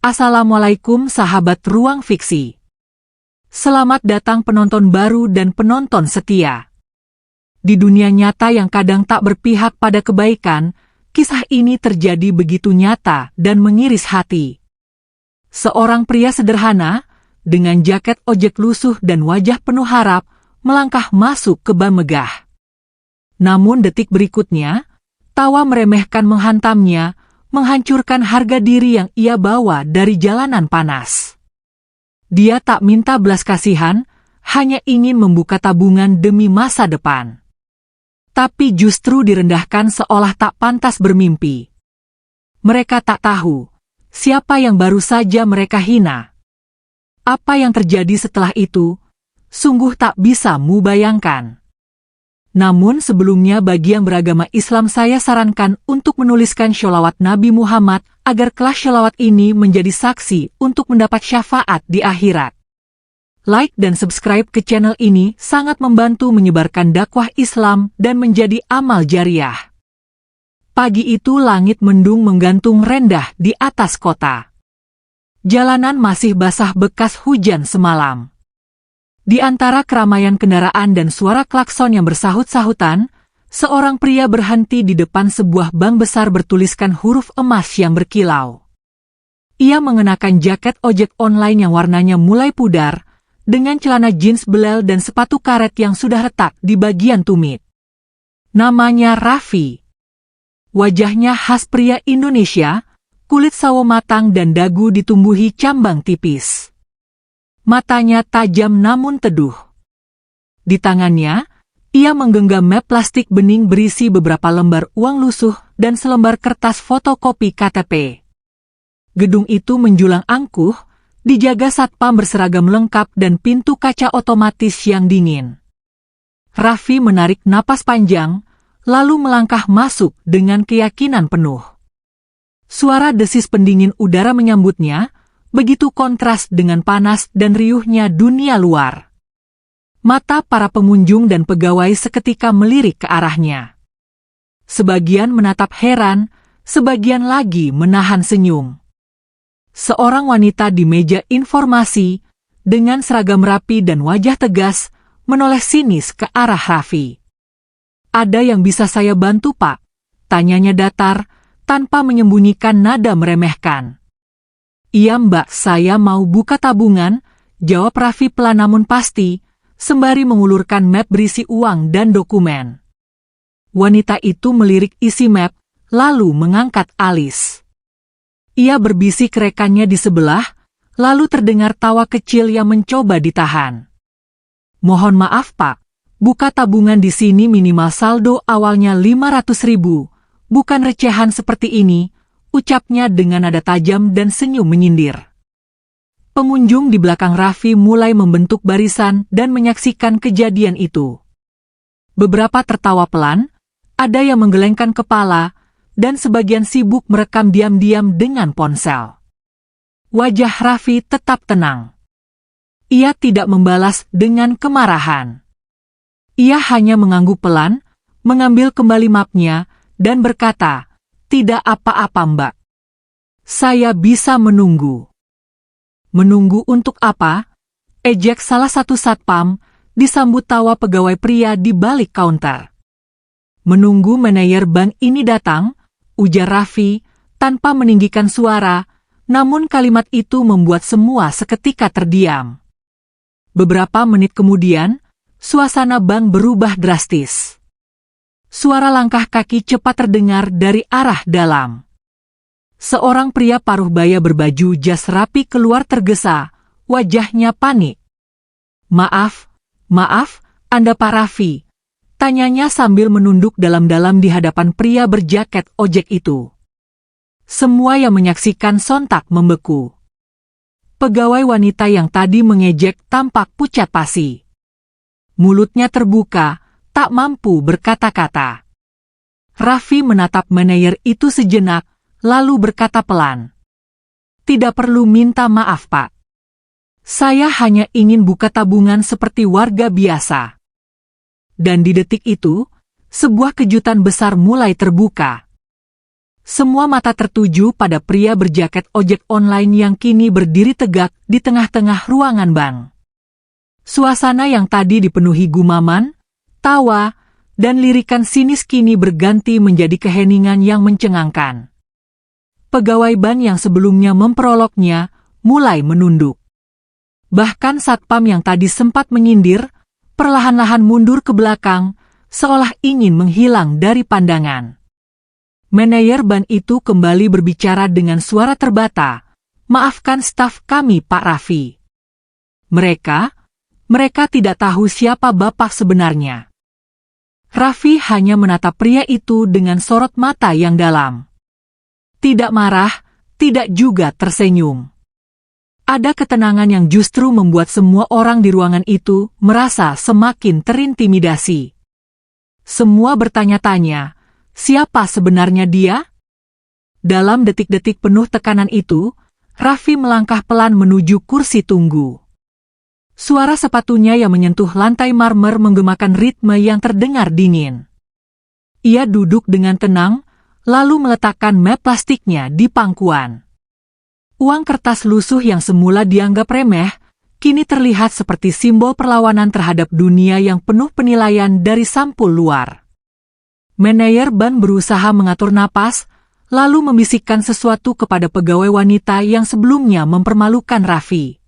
Assalamualaikum sahabat Ruang Fiksi. Selamat datang penonton baru dan penonton setia. Di dunia nyata yang kadang tak berpihak pada kebaikan, kisah ini terjadi begitu nyata dan mengiris hati. Seorang pria sederhana, dengan jaket ojek lusuh dan wajah penuh harap, melangkah masuk ke bank megah. Namun detik berikutnya, tawa meremehkan menghantamnya, menghancurkan harga diri yang ia bawa dari jalanan panas. Dia tak minta belas kasihan, hanya ingin membuka tabungan demi masa depan. Tapi justru direndahkan seolah tak pantas bermimpi. Mereka tak tahu siapa yang baru saja mereka hina. Apa yang terjadi setelah itu, sungguh tak bisa mu bayangkan. Namun sebelumnya bagi yang beragama Islam saya sarankan untuk menuliskan sholawat Nabi Muhammad agar kelas sholawat ini menjadi saksi untuk mendapat syafaat di akhirat. Like dan subscribe ke channel ini sangat membantu menyebarkan dakwah Islam dan menjadi amal jariah. Pagi itu langit mendung menggantung rendah di atas kota. Jalanan masih basah bekas hujan semalam. Di antara keramaian kendaraan dan suara klakson yang bersahut-sahutan, seorang pria berhenti di depan sebuah bank besar bertuliskan huruf emas yang berkilau. Ia mengenakan jaket ojek online yang warnanya mulai pudar, dengan celana jeans belel dan sepatu karet yang sudah retak di bagian tumit. Namanya Raffi. Wajahnya khas pria Indonesia, kulit sawo matang dan dagu ditumbuhi cambang tipis. Matanya tajam namun teduh. Di tangannya, ia menggenggam map plastik bening berisi beberapa lembar uang lusuh dan selembar kertas fotokopi KTP. Gedung itu menjulang angkuh, dijaga satpam berseragam lengkap dan pintu kaca otomatis yang dingin. Raffi menarik napas panjang, lalu melangkah masuk dengan keyakinan penuh. Suara desis pendingin udara menyambutnya, begitu kontras dengan panas dan riuhnya dunia luar. Mata para pengunjung dan pegawai seketika melirik ke arahnya. Sebagian menatap heran, sebagian lagi menahan senyum. Seorang wanita di meja informasi, dengan seragam rapi dan wajah tegas, menoleh sinis ke arah Raffi. "Ada yang bisa saya bantu, Pak?" tanyanya datar, tanpa menyembunyikan nada meremehkan. "Iya Mbak, saya mau buka tabungan," jawab Raffi pelan namun pasti, sembari mengulurkan map berisi uang dan dokumen. Wanita itu melirik isi map, lalu mengangkat alis. Ia berbisik rekannya di sebelah, lalu terdengar tawa kecil yang mencoba ditahan. "Mohon maaf Pak, buka tabungan di sini minimal saldo awalnya 500.000, bukan recehan seperti ini," ucapnya dengan nada tajam dan senyum menyindir. Pengunjung di belakang Raffi mulai membentuk barisan dan menyaksikan kejadian itu. Beberapa tertawa pelan, ada yang menggelengkan kepala, dan sebagian sibuk merekam diam-diam dengan ponsel. Wajah Raffi tetap tenang. Ia tidak membalas dengan kemarahan. Ia hanya mengangguk pelan, mengambil kembali mapnya, dan berkata, "Tidak apa-apa Mbak. Saya bisa menunggu." "Menunggu untuk apa?" ejek salah satu satpam, disambut tawa pegawai pria di balik kaunter. "Menunggu manajer bank ini datang," ujar Raffi, tanpa meninggikan suara, namun kalimat itu membuat semua seketika terdiam. Beberapa menit kemudian, suasana bank berubah drastis. Suara langkah kaki cepat terdengar dari arah dalam. Seorang pria paruh baya berbaju jas rapi keluar tergesa, wajahnya panik. Maaf, Anda Pak Raffi?" tanyanya sambil menunduk dalam-dalam di hadapan pria berjaket ojek itu. Semua yang menyaksikan sontak membeku. Pegawai wanita yang tadi mengejek tampak pucat pasi. Mulutnya terbuka, tak mampu berkata-kata. Raffi menatap manajer itu sejenak, lalu berkata pelan, "Tidak perlu minta maaf Pak. Saya hanya ingin buka tabungan seperti warga biasa." Dan di detik itu, sebuah kejutan besar mulai terbuka. Semua mata tertuju pada pria berjaket ojek online yang kini berdiri tegak di tengah-tengah ruangan bank. Suasana yang tadi dipenuhi gumaman, tawa, dan lirikan sinis kini berganti menjadi keheningan yang mencengangkan. Pegawai bank yang sebelumnya memperoloknya mulai menunduk. Bahkan satpam yang tadi sempat menyindir, perlahan-lahan mundur ke belakang, seolah ingin menghilang dari pandangan. Manajer bank itu kembali berbicara dengan suara terbata, "Maafkan staf kami, Pak Raffi. Mereka tidak tahu siapa Bapak sebenarnya." Raffi hanya menatap pria itu dengan sorot mata yang dalam. Tidak marah, tidak juga tersenyum. Ada ketenangan yang justru membuat semua orang di ruangan itu merasa semakin terintimidasi. Semua bertanya-tanya, siapa sebenarnya dia? Dalam detik-detik penuh tekanan itu, Raffi melangkah pelan menuju kursi tunggu. Suara sepatunya yang menyentuh lantai marmer menggemakan ritme yang terdengar dingin. Ia duduk dengan tenang, lalu meletakkan map plastiknya di pangkuan. Uang kertas lusuh yang semula dianggap remeh, kini terlihat seperti simbol perlawanan terhadap dunia yang penuh penilaian dari sampul luar. Manajer bank berusaha mengatur napas, lalu membisikkan sesuatu kepada pegawai wanita yang sebelumnya mempermalukan Raffi.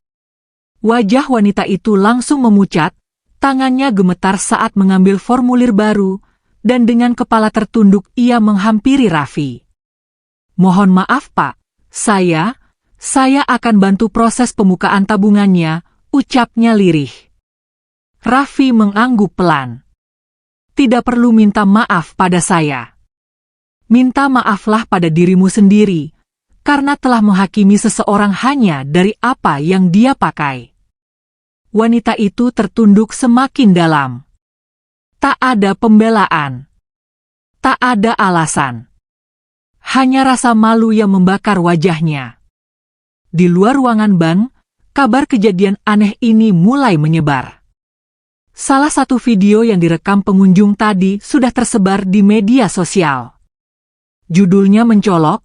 Wajah wanita itu langsung memucat, tangannya gemetar saat mengambil formulir baru, dan dengan kepala tertunduk ia menghampiri Raffi. "Mohon maaf Pak, saya akan bantu proses pembukaan tabungannya," ucapnya lirih. Raffi mengangguk pelan. "Tidak perlu minta maaf pada saya. Minta maaflah pada dirimu sendiri, karena telah menghakimi seseorang hanya dari apa yang dia pakai." Wanita itu tertunduk semakin dalam. Tak ada pembelaan. Tak ada alasan. Hanya rasa malu yang membakar wajahnya. Di luar ruangan bank, kabar kejadian aneh ini mulai menyebar. Salah satu video yang direkam pengunjung tadi sudah tersebar di media sosial. Judulnya mencolok,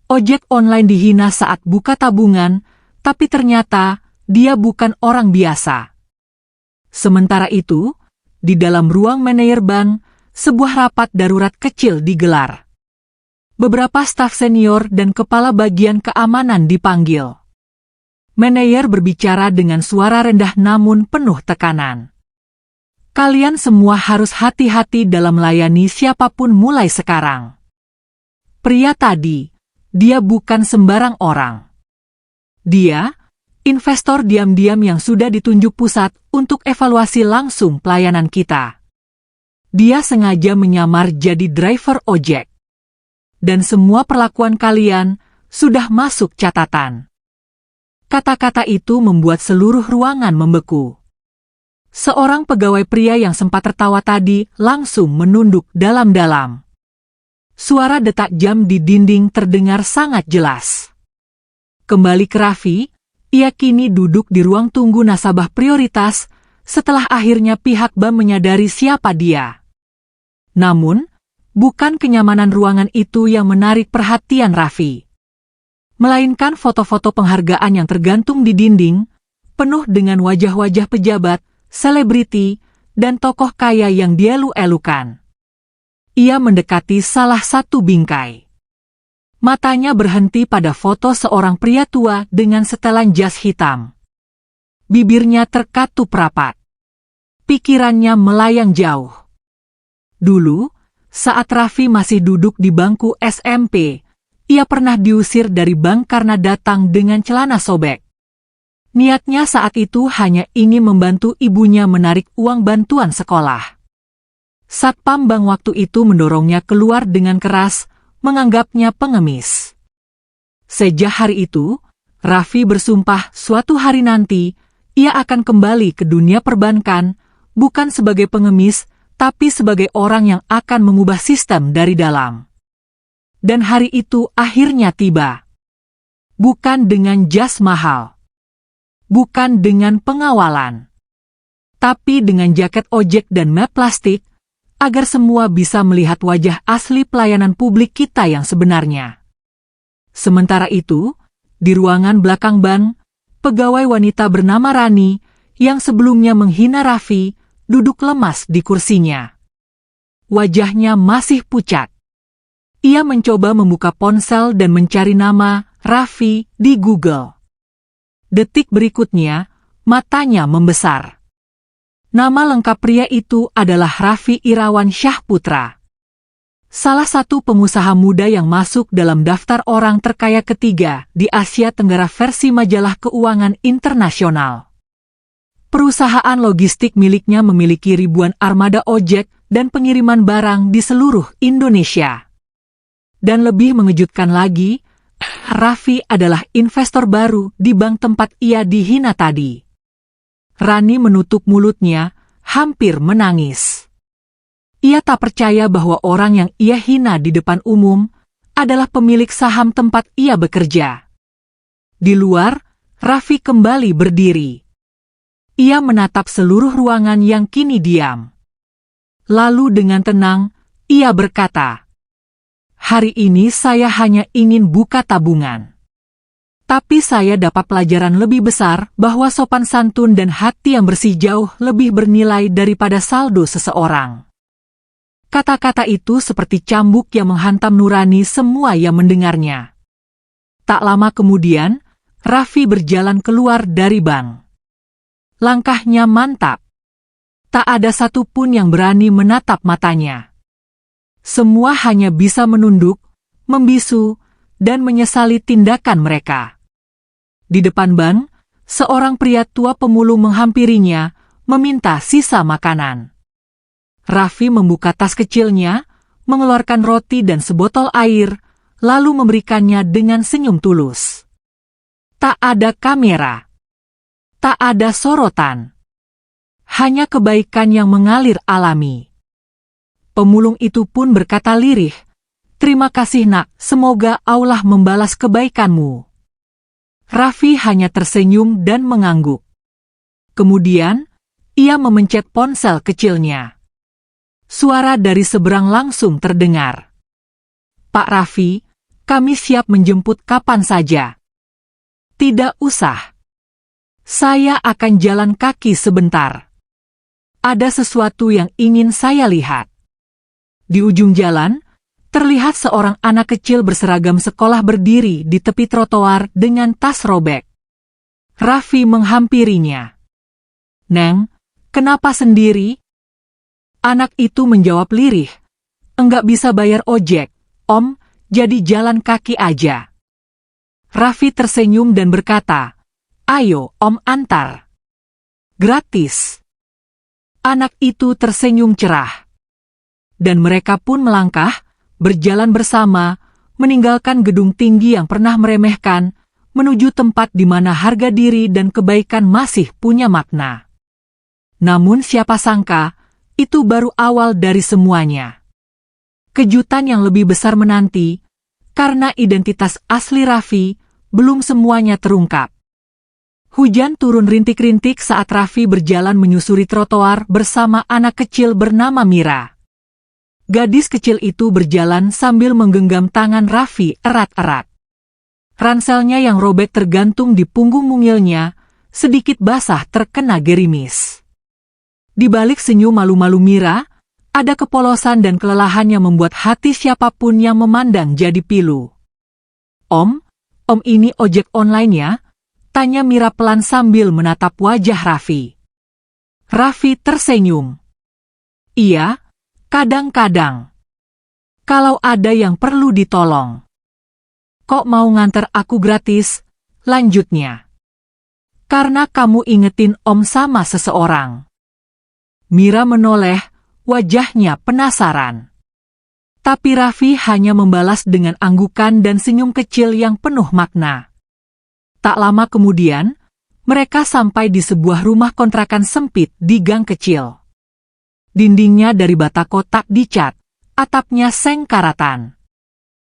"Ojek online dihina saat buka tabungan, tapi ternyata dia bukan orang biasa." Sementara itu, di dalam ruang manajer bank, sebuah rapat darurat kecil digelar. Beberapa staf senior dan kepala bagian keamanan dipanggil. Manajer berbicara dengan suara rendah namun penuh tekanan. "Kalian semua harus hati-hati dalam melayani siapapun mulai sekarang. Pria tadi, dia bukan sembarang orang. Dia investor diam-diam yang sudah ditunjuk pusat untuk evaluasi langsung pelayanan kita. Dia sengaja menyamar jadi driver ojek. Dan semua perlakuan kalian sudah masuk catatan." Kata-kata itu membuat seluruh ruangan membeku. Seorang pegawai pria yang sempat tertawa tadi langsung menunduk dalam-dalam. Suara detak jam di dinding terdengar sangat jelas. Kembali ke Raffi, ia kini duduk di ruang tunggu nasabah prioritas setelah akhirnya pihak bank menyadari siapa dia. Namun, bukan kenyamanan ruangan itu yang menarik perhatian Raffi, melainkan foto-foto penghargaan yang tergantung di dinding, penuh dengan wajah-wajah pejabat, selebriti, dan tokoh kaya yang dielu-elukan. Ia mendekati salah satu bingkai. Matanya berhenti pada foto seorang pria tua dengan setelan jas hitam. Bibirnya terkatup rapat. Pikirannya melayang jauh. Dulu, saat Raffi masih duduk di bangku SMP, ia pernah diusir dari bank karena datang dengan celana sobek. Niatnya saat itu hanya ingin membantu ibunya menarik uang bantuan sekolah. Satpam bank waktu itu mendorongnya keluar dengan keras, menganggapnya pengemis. Sejak hari itu, Raffi bersumpah suatu hari nanti, ia akan kembali ke dunia perbankan, bukan sebagai pengemis, tapi sebagai orang yang akan mengubah sistem dari dalam. Dan hari itu akhirnya tiba. Bukan dengan jas mahal. Bukan dengan pengawalan. Tapi dengan jaket ojek dan map plastik, agar semua bisa melihat wajah asli pelayanan publik kita yang sebenarnya. Sementara itu, di ruangan belakang ban, pegawai wanita bernama Rani, yang sebelumnya menghina Raffi, duduk lemas di kursinya. Wajahnya masih pucat. Ia mencoba membuka ponsel dan mencari nama Raffi di Google. Detik berikutnya, matanya membesar. Nama lengkap pria itu adalah Raffi Irawan Syahputra. Salah satu pengusaha muda yang masuk dalam daftar orang terkaya ketiga di Asia Tenggara versi majalah keuangan internasional. Perusahaan logistik miliknya memiliki ribuan armada ojek dan pengiriman barang di seluruh Indonesia. Dan lebih mengejutkan lagi, Raffi adalah investor baru di bank tempat ia dihina tadi. Rani menutup mulutnya, hampir menangis. Ia tak percaya bahwa orang yang ia hina di depan umum adalah pemilik saham tempat ia bekerja. Di luar, Raffi kembali berdiri. Ia menatap seluruh ruangan yang kini diam. Lalu dengan tenang, ia berkata, "Hari ini saya hanya ingin buka tabungan. Tapi saya dapat pelajaran lebih besar bahwa sopan santun dan hati yang bersih jauh lebih bernilai daripada saldo seseorang." Kata-kata itu seperti cambuk yang menghantam nurani semua yang mendengarnya. Tak lama kemudian, Raffi berjalan keluar dari bank. Langkahnya mantap. Tak ada satupun yang berani menatap matanya. Semua hanya bisa menunduk, membisu, dan menyesali tindakan mereka. Di depan ban, seorang pria tua pemulung menghampirinya, meminta sisa makanan. Raffi membuka tas kecilnya, mengeluarkan roti dan sebotol air, lalu memberikannya dengan senyum tulus. Tak ada kamera. Tak ada sorotan. Hanya kebaikan yang mengalir alami. Pemulung itu pun berkata lirih, "Terima kasih nak, semoga Allah membalas kebaikanmu." Raffi hanya tersenyum dan mengangguk. Kemudian, ia memencet ponsel kecilnya. Suara dari seberang langsung terdengar. "Pak Raffi, kami siap menjemput kapan saja." "Tidak usah. Saya akan jalan kaki sebentar. Ada sesuatu yang ingin saya lihat." Di ujung jalan, terlihat seorang anak kecil berseragam sekolah berdiri di tepi trotoar dengan tas robek. Raffi menghampirinya. "Neng, kenapa sendiri?" Anak itu menjawab lirih, "Enggak bisa bayar ojek, Om, jadi jalan kaki aja." Raffi tersenyum dan berkata, "Ayo, Om antar. Gratis." Anak itu tersenyum cerah. Dan mereka pun melangkah, berjalan bersama, meninggalkan gedung tinggi yang pernah meremehkan, menuju tempat di mana harga diri dan kebaikan masih punya makna. Namun siapa sangka, itu baru awal dari semuanya. Kejutan yang lebih besar menanti, karena identitas asli Raffi belum semuanya terungkap. Hujan turun rintik-rintik saat Raffi berjalan menyusuri trotoar bersama anak kecil bernama Mira. Gadis kecil itu berjalan sambil menggenggam tangan Raffi erat-erat. Ranselnya yang robek tergantung di punggung mungilnya, sedikit basah terkena gerimis. Di balik senyum malu-malu Mira, ada kepolosan dan kelelahan yang membuat hati siapapun yang memandang jadi pilu. Om ini ojek online ya?" tanya Mira pelan sambil menatap wajah Raffi. Raffi tersenyum. "Iya, kadang-kadang. Kalau ada yang perlu ditolong." "Kok mau nganter aku gratis?" lanjutnya. "Karena kamu ingetin Om sama seseorang." Mira menoleh, wajahnya penasaran. Tapi Raffi hanya membalas dengan anggukan dan senyum kecil yang penuh makna. Tak lama kemudian, mereka sampai di sebuah rumah kontrakan sempit di gang kecil. Dindingnya dari bata kotak dicat, atapnya seng karatan.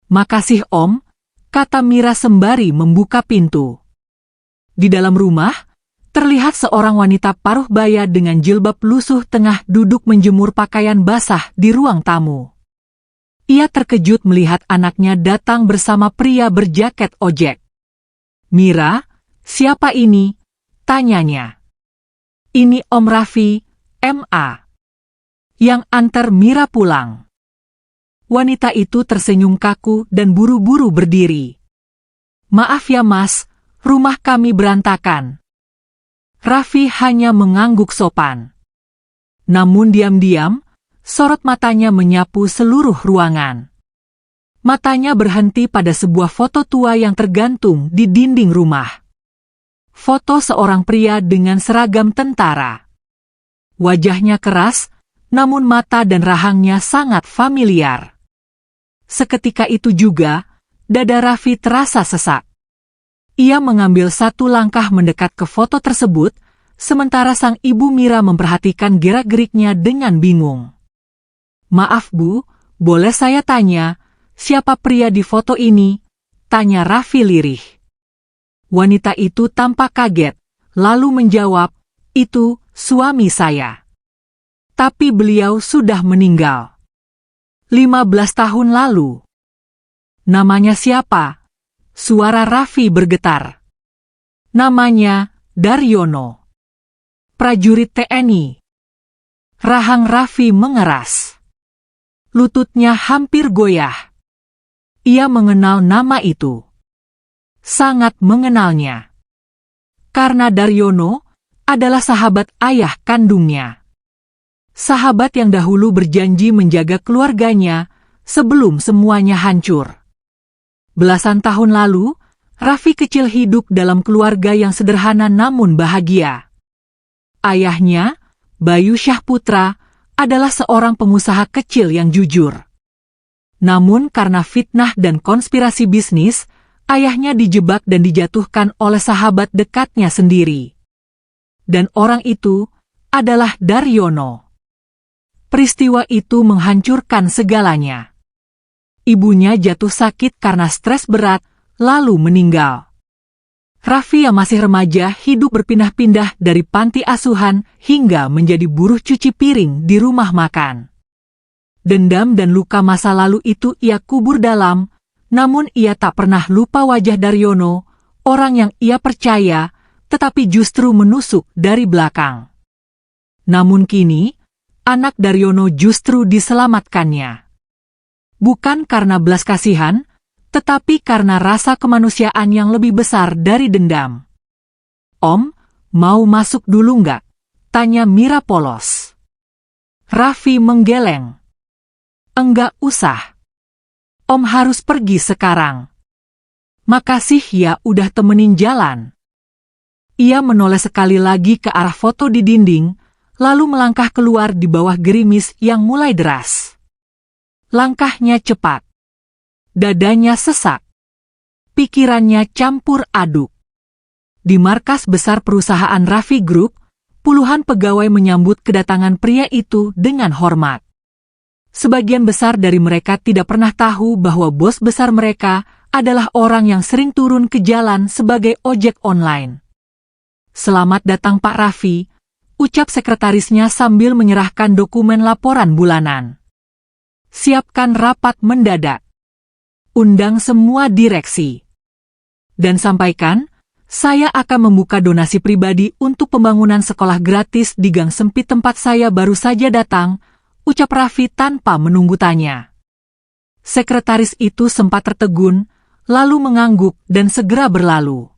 "Makasih Om," kata Mira sembari membuka pintu. Di dalam rumah, Terlihat seorang wanita paruh baya dengan jilbab lusuh tengah duduk menjemur pakaian basah di ruang tamu. Ia terkejut melihat anaknya datang bersama pria berjaket ojek. "Mira, siapa ini?" tanyanya. "Ini Om Raffi, MA. Yang antar Mira pulang." Wanita itu tersenyum kaku dan buru-buru berdiri. "Maaf ya Mas, rumah kami berantakan." Raffi hanya mengangguk sopan. Namun diam-diam, sorot matanya menyapu seluruh ruangan. Matanya berhenti pada sebuah foto tua yang tergantung di dinding rumah. Foto seorang pria dengan seragam tentara. Wajahnya keras, namun mata dan rahangnya sangat familiar. Seketika itu juga, dada Raffi terasa sesak. Ia mengambil satu langkah mendekat ke foto tersebut, sementara sang ibu Mira memperhatikan gerak-geriknya dengan bingung. "Maaf Bu, boleh saya tanya, siapa pria di foto ini?" tanya Raffi lirih. Wanita itu tampak kaget, lalu menjawab, "Itu suami saya. Tapi beliau sudah meninggal 15 tahun lalu." "Namanya siapa?" Suara Raffi bergetar. "Namanya Daryono. Prajurit TNI." Rahang Raffi mengeras. Lututnya hampir goyah. Ia mengenal nama itu. Sangat mengenalnya. Karena Daryono adalah sahabat ayah kandungnya. Sahabat yang dahulu berjanji menjaga keluarganya sebelum semuanya hancur. Belasan tahun lalu, Raffi kecil hidup dalam keluarga yang sederhana namun bahagia. Ayahnya, Bayu Syahputra, adalah seorang pengusaha kecil yang jujur. Namun karena fitnah dan konspirasi bisnis, ayahnya dijebak dan dijatuhkan oleh sahabat dekatnya sendiri. Dan orang itu adalah Daryono. Peristiwa itu menghancurkan segalanya. Ibunya jatuh sakit karena stres berat, lalu meninggal. Raffi yang masih remaja hidup berpindah-pindah dari panti asuhan hingga menjadi buruh cuci piring di rumah makan. Dendam dan luka masa lalu itu ia kubur dalam, namun ia tak pernah lupa wajah Daryono, orang yang ia percaya, tetapi justru menusuk dari belakang. Namun kini, anak Daryono justru diselamatkannya. Bukan karena belas kasihan, tetapi karena rasa kemanusiaan yang lebih besar dari dendam. "Om, mau masuk dulu nggak?" tanya Mira polos. Raffi menggeleng. "Enggak usah. Om harus pergi sekarang." "Makasih ya udah temenin jalan." Ia menoleh sekali lagi ke arah foto di dinding, lalu melangkah keluar di bawah gerimis yang mulai deras. Langkahnya cepat. Dadanya sesak. Pikirannya campur aduk. Di markas besar perusahaan Raffi Group, puluhan pegawai menyambut kedatangan pria itu dengan hormat. Sebagian besar dari mereka tidak pernah tahu bahwa bos besar mereka adalah orang yang sering turun ke jalan sebagai ojek online. "Selamat datang Pak Raffi," ucap sekretarisnya sambil menyerahkan dokumen laporan bulanan. "Siapkan rapat mendadak. Undang semua direksi. Dan sampaikan, saya akan membuka donasi pribadi untuk pembangunan sekolah gratis di gang sempit tempat saya baru saja datang," ucap Raffi tanpa menunggu tanya. Sekretaris itu sempat tertegun, lalu mengangguk dan segera berlalu.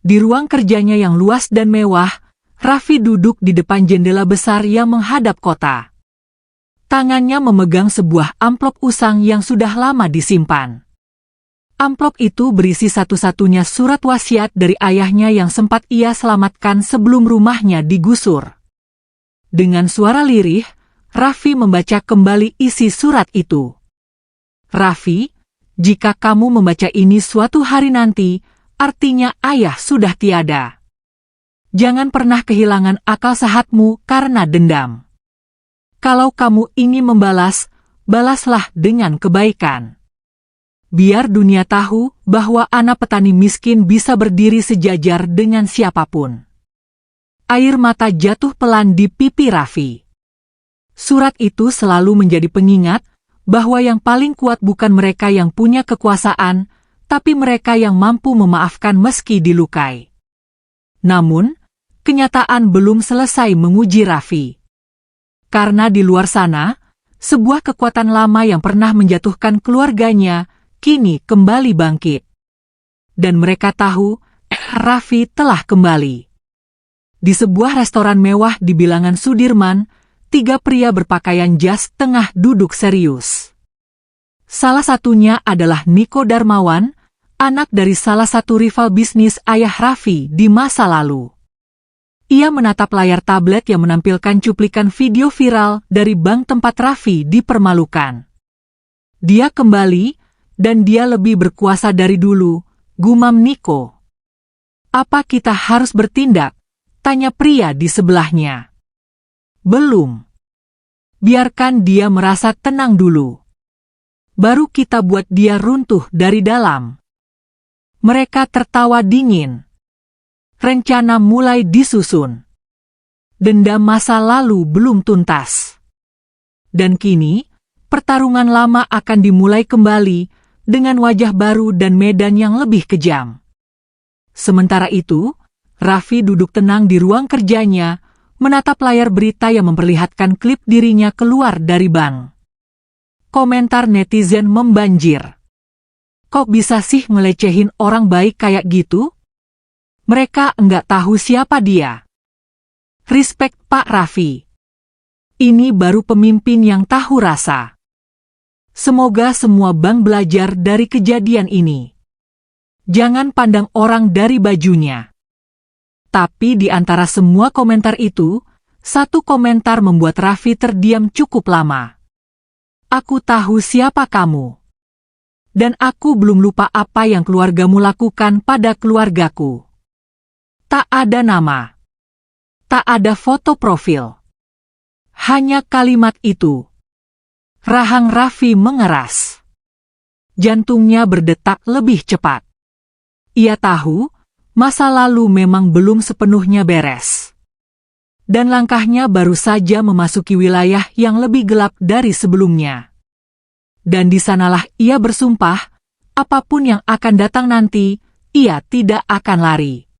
Di ruang kerjanya yang luas dan mewah, Raffi duduk di depan jendela besar yang menghadap kota. Tangannya memegang sebuah amplop usang yang sudah lama disimpan. Amplop itu berisi satu-satunya surat wasiat dari ayahnya yang sempat ia selamatkan sebelum rumahnya digusur. Dengan suara lirih, Raffi membaca kembali isi surat itu. "Raffi, jika kamu membaca ini suatu hari nanti, artinya ayah sudah tiada. Jangan pernah kehilangan akal sehatmu karena dendam. Kalau kamu ingin membalas, balaslah dengan kebaikan. Biar dunia tahu bahwa anak petani miskin bisa berdiri sejajar dengan siapapun." Air mata jatuh pelan di pipi Raffi. Surat itu selalu menjadi pengingat bahwa yang paling kuat bukan mereka yang punya kekuasaan, tapi mereka yang mampu memaafkan meski dilukai. Namun, kenyataan belum selesai menguji Raffi. Karena di luar sana, sebuah kekuatan lama yang pernah menjatuhkan keluarganya, kini kembali bangkit. Dan mereka tahu, Raffi telah kembali. Di sebuah restoran mewah di bilangan Sudirman, 3 pria berpakaian jas tengah duduk serius. Salah satunya adalah Niko Darmawan, anak dari salah satu rival bisnis ayah Raffi di masa lalu. Ia menatap layar tablet yang menampilkan cuplikan video viral dari bank tempat Raffi dipermalukan. Dia kembali, dan dia lebih berkuasa dari dulu, gumam Niko. Apa kita harus bertindak? Tanya pria di sebelahnya. Belum. Biarkan dia merasa tenang dulu. Baru kita buat dia runtuh dari dalam. Mereka tertawa dingin. Rencana mulai disusun. Dendam masa lalu belum tuntas. Dan kini, pertarungan lama akan dimulai kembali dengan wajah baru dan medan yang lebih kejam. Sementara itu, Raffi duduk tenang di ruang kerjanya, menatap layar berita yang memperlihatkan klip dirinya keluar dari bank. Komentar netizen membanjir. Kok bisa sih ngelecehin orang baik kayak gitu? Mereka enggak tahu siapa dia. Respect Pak Raffi. Ini baru pemimpin yang tahu rasa. Semoga semua bank belajar dari kejadian ini. Jangan pandang orang dari bajunya. Tapi di antara semua komentar itu, satu komentar membuat Raffi terdiam cukup lama. Aku tahu siapa kamu. Dan aku belum lupa apa yang keluargamu lakukan pada keluargaku. Tak ada nama. Tak ada foto profil. Hanya kalimat itu. Rahang Raffi mengeras. Jantungnya berdetak lebih cepat. Ia tahu, masa lalu memang belum sepenuhnya beres. Dan langkahnya baru saja memasuki wilayah yang lebih gelap dari sebelumnya. Dan di sanalah ia bersumpah, apapun yang akan datang nanti, ia tidak akan lari.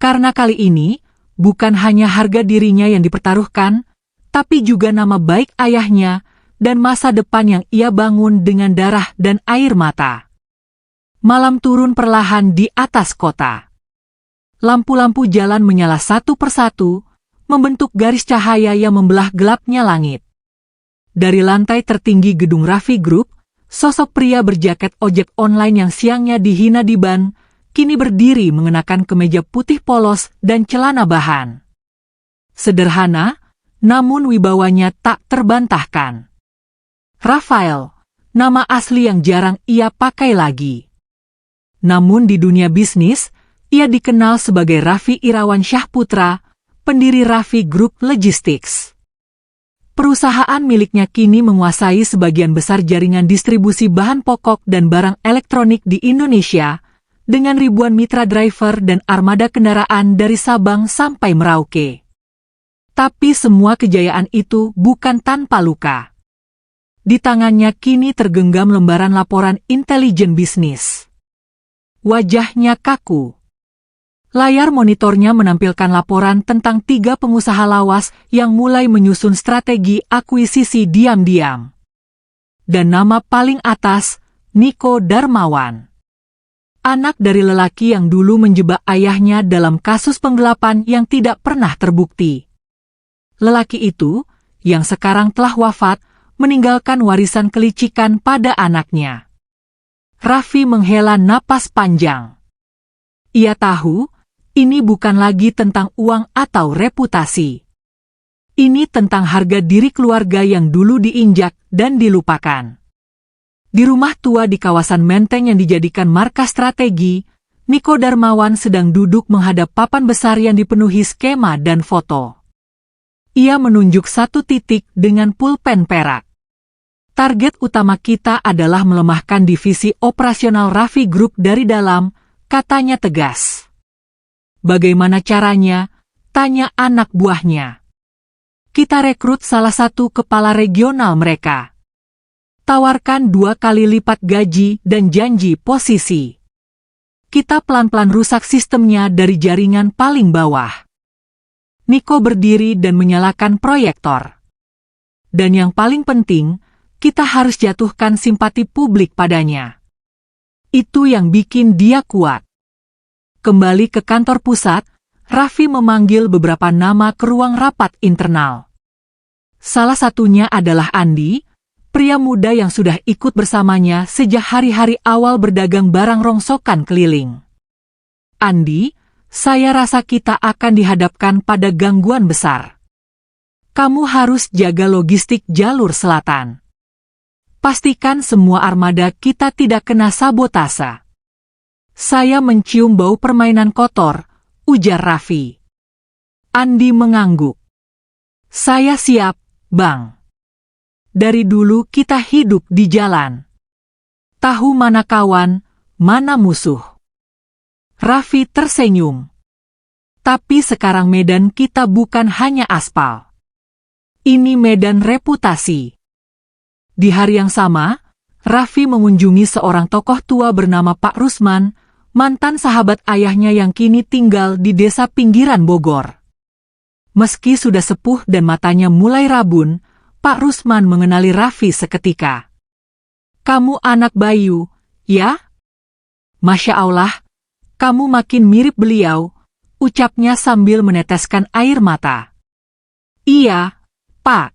Karena kali ini, bukan hanya harga dirinya yang dipertaruhkan, tapi juga nama baik ayahnya, dan masa depan yang ia bangun dengan darah dan air mata. Malam turun perlahan di atas kota. Lampu-lampu jalan menyala satu persatu, membentuk garis cahaya yang membelah gelapnya langit. Dari lantai tertinggi gedung Raffi Group, sosok pria berjaket ojek online yang siangnya dihina di ban, kini berdiri mengenakan kemeja putih polos dan celana bahan. Sederhana, namun wibawanya tak terbantahkan. Rafael, nama asli yang jarang ia pakai lagi. Namun di dunia bisnis, ia dikenal sebagai Raffi Irawan Syahputra, pendiri Raffi Group Logistics. Perusahaan miliknya kini menguasai sebagian besar jaringan distribusi bahan pokok dan barang elektronik di Indonesia, dengan ribuan mitra driver dan armada kendaraan dari Sabang sampai Merauke. Tapi semua kejayaan itu bukan tanpa luka. Di tangannya kini tergenggam lembaran laporan intelijen bisnis. Wajahnya kaku. Layar monitornya menampilkan laporan tentang 3 pengusaha lawas yang mulai menyusun strategi akuisisi diam-diam. Dan nama paling atas, Niko Darmawan. Anak dari lelaki yang dulu menjebak ayahnya dalam kasus penggelapan yang tidak pernah terbukti. Lelaki itu, yang sekarang telah wafat, meninggalkan warisan kelicikan pada anaknya. Raffi menghela napas panjang. Ia tahu, ini bukan lagi tentang uang atau reputasi. Ini tentang harga diri keluarga yang dulu diinjak dan dilupakan. Di rumah tua di kawasan Menteng yang dijadikan markas strategi, Niko Darmawan sedang duduk menghadap papan besar yang dipenuhi skema dan foto. Ia menunjuk satu titik dengan pulpen perak. Target utama kita adalah melemahkan divisi operasional Raffi Group dari dalam, katanya tegas. Bagaimana caranya? Tanya anak buahnya. Kita rekrut salah satu kepala regional mereka. Tawarkan 2 kali lipat gaji dan janji posisi. Kita pelan-pelan rusak sistemnya dari jaringan paling bawah. Niko berdiri dan menyalakan proyektor. Dan yang paling penting, kita harus jatuhkan simpati publik padanya. Itu yang bikin dia kuat. Kembali ke kantor pusat, Raffi memanggil beberapa nama ke ruang rapat internal. Salah satunya adalah Andi, pria muda yang sudah ikut bersamanya sejak hari-hari awal berdagang barang rongsokan keliling. Andi, saya rasa kita akan dihadapkan pada gangguan besar. Kamu harus jaga logistik jalur selatan. Pastikan semua armada kita tidak kena sabotase. Saya mencium bau permainan kotor, ujar Raffi. Andi mengangguk. Saya siap, Bang. Dari dulu kita hidup di jalan. Tahu mana kawan, mana musuh. Raffi tersenyum. Tapi sekarang medan kita bukan hanya aspal. Ini medan reputasi. Di hari yang sama, Raffi mengunjungi seorang tokoh tua bernama Pak Rusman, mantan sahabat ayahnya yang kini tinggal di desa pinggiran Bogor. Meski sudah sepuh dan matanya mulai rabun, Pak Rusman mengenali Raffi seketika. Kamu anak Bayu, ya? Masya Allah, kamu makin mirip beliau, ucapnya sambil meneteskan air mata. Iya, Pak.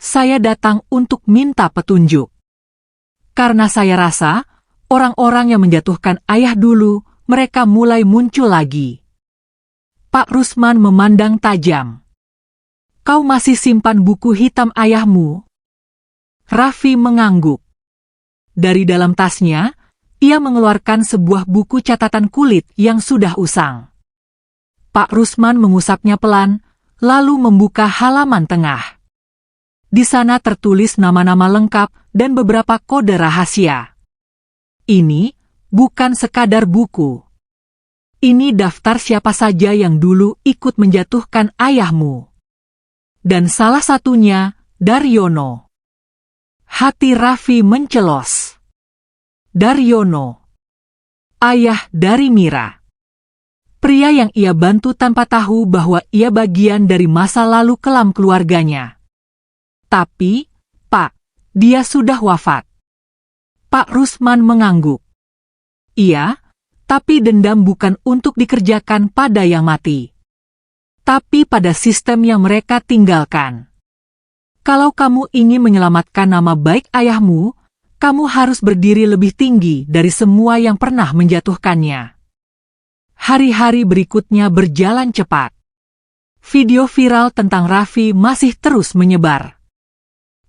Saya datang untuk minta petunjuk. Karena saya rasa, orang-orang yang menjatuhkan ayah dulu, mereka mulai muncul lagi. Pak Rusman memandang tajam. Kau masih simpan buku hitam ayahmu? Raffi mengangguk. Dari dalam tasnya, ia mengeluarkan sebuah buku catatan kulit yang sudah usang. Pak Rusman mengusapnya pelan, lalu membuka halaman tengah. Di sana tertulis nama-nama lengkap dan beberapa kode rahasia. Ini bukan sekadar buku. Ini daftar siapa saja yang dulu ikut menjatuhkan ayahmu. Dan salah satunya, Daryono. Hati Raffi mencelos. Daryono. Ayah dari Mira. Pria yang ia bantu tanpa tahu bahwa ia bagian dari masa lalu kelam keluarganya. Tapi, Pak, dia sudah wafat. Pak Rusman mengangguk. Iya, tapi dendam bukan untuk dikerjakan pada yang mati. Tapi pada sistem yang mereka tinggalkan. Kalau kamu ingin menyelamatkan nama baik ayahmu, kamu harus berdiri lebih tinggi dari semua yang pernah menjatuhkannya. Hari-hari berikutnya berjalan cepat. Video viral tentang Raffi masih terus menyebar.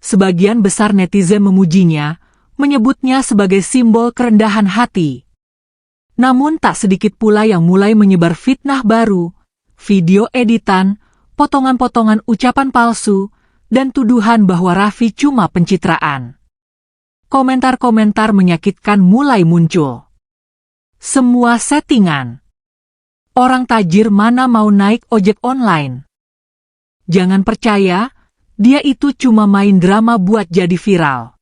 Sebagian besar netizen memujinya, menyebutnya sebagai simbol kerendahan hati. Namun tak sedikit pula yang mulai menyebar fitnah baru, video editan, potongan-potongan ucapan palsu, dan tuduhan bahwa Raffi cuma pencitraan. Komentar-komentar menyakitkan mulai muncul. Semua settingan. Orang tajir mana mau naik ojek online? Jangan percaya, dia itu cuma main drama buat jadi viral.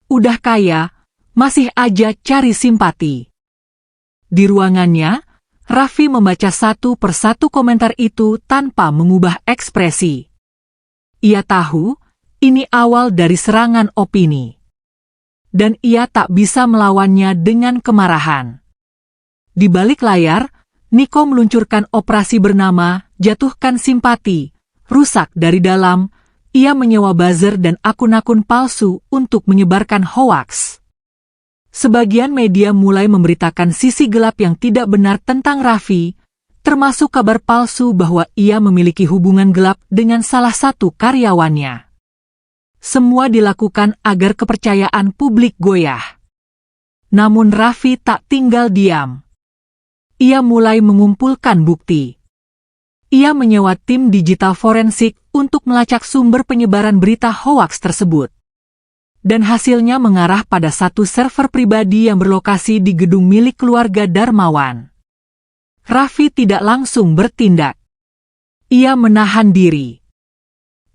Udah kaya, masih aja cari simpati. Di ruangannya, Raffi membaca satu persatu komentar itu tanpa mengubah ekspresi. Ia tahu, ini awal dari serangan opini. Dan ia tak bisa melawannya dengan kemarahan. Di balik layar, Niko meluncurkan operasi bernama Jatuhkan Simpati. Rusak dari dalam, ia menyewa buzzer dan akun-akun palsu untuk menyebarkan hoaks. Sebagian media mulai memberitakan sisi gelap yang tidak benar tentang Raffi, termasuk kabar palsu bahwa ia memiliki hubungan gelap dengan salah satu karyawannya. Semua dilakukan agar kepercayaan publik goyah. Namun Raffi tak tinggal diam. Ia mulai mengumpulkan bukti. Ia menyewa tim digital forensik untuk melacak sumber penyebaran berita hoaks tersebut. Dan hasilnya mengarah pada satu server pribadi yang berlokasi di gedung milik keluarga Darmawan. Raffi tidak langsung bertindak. Ia menahan diri.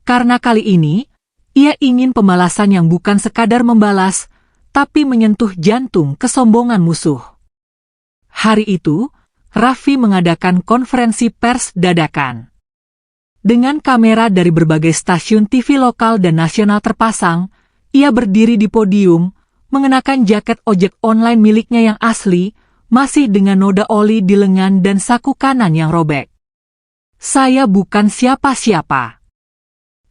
Karena kali ini, ia ingin pembalasan yang bukan sekadar membalas, tapi menyentuh jantung kesombongan musuh. Hari itu, Raffi mengadakan konferensi pers dadakan. Dengan kamera dari berbagai stasiun TV lokal dan nasional terpasang, ia berdiri di podium, mengenakan jaket ojek online miliknya yang asli, masih dengan noda oli di lengan dan saku kanan yang robek. Saya bukan siapa-siapa.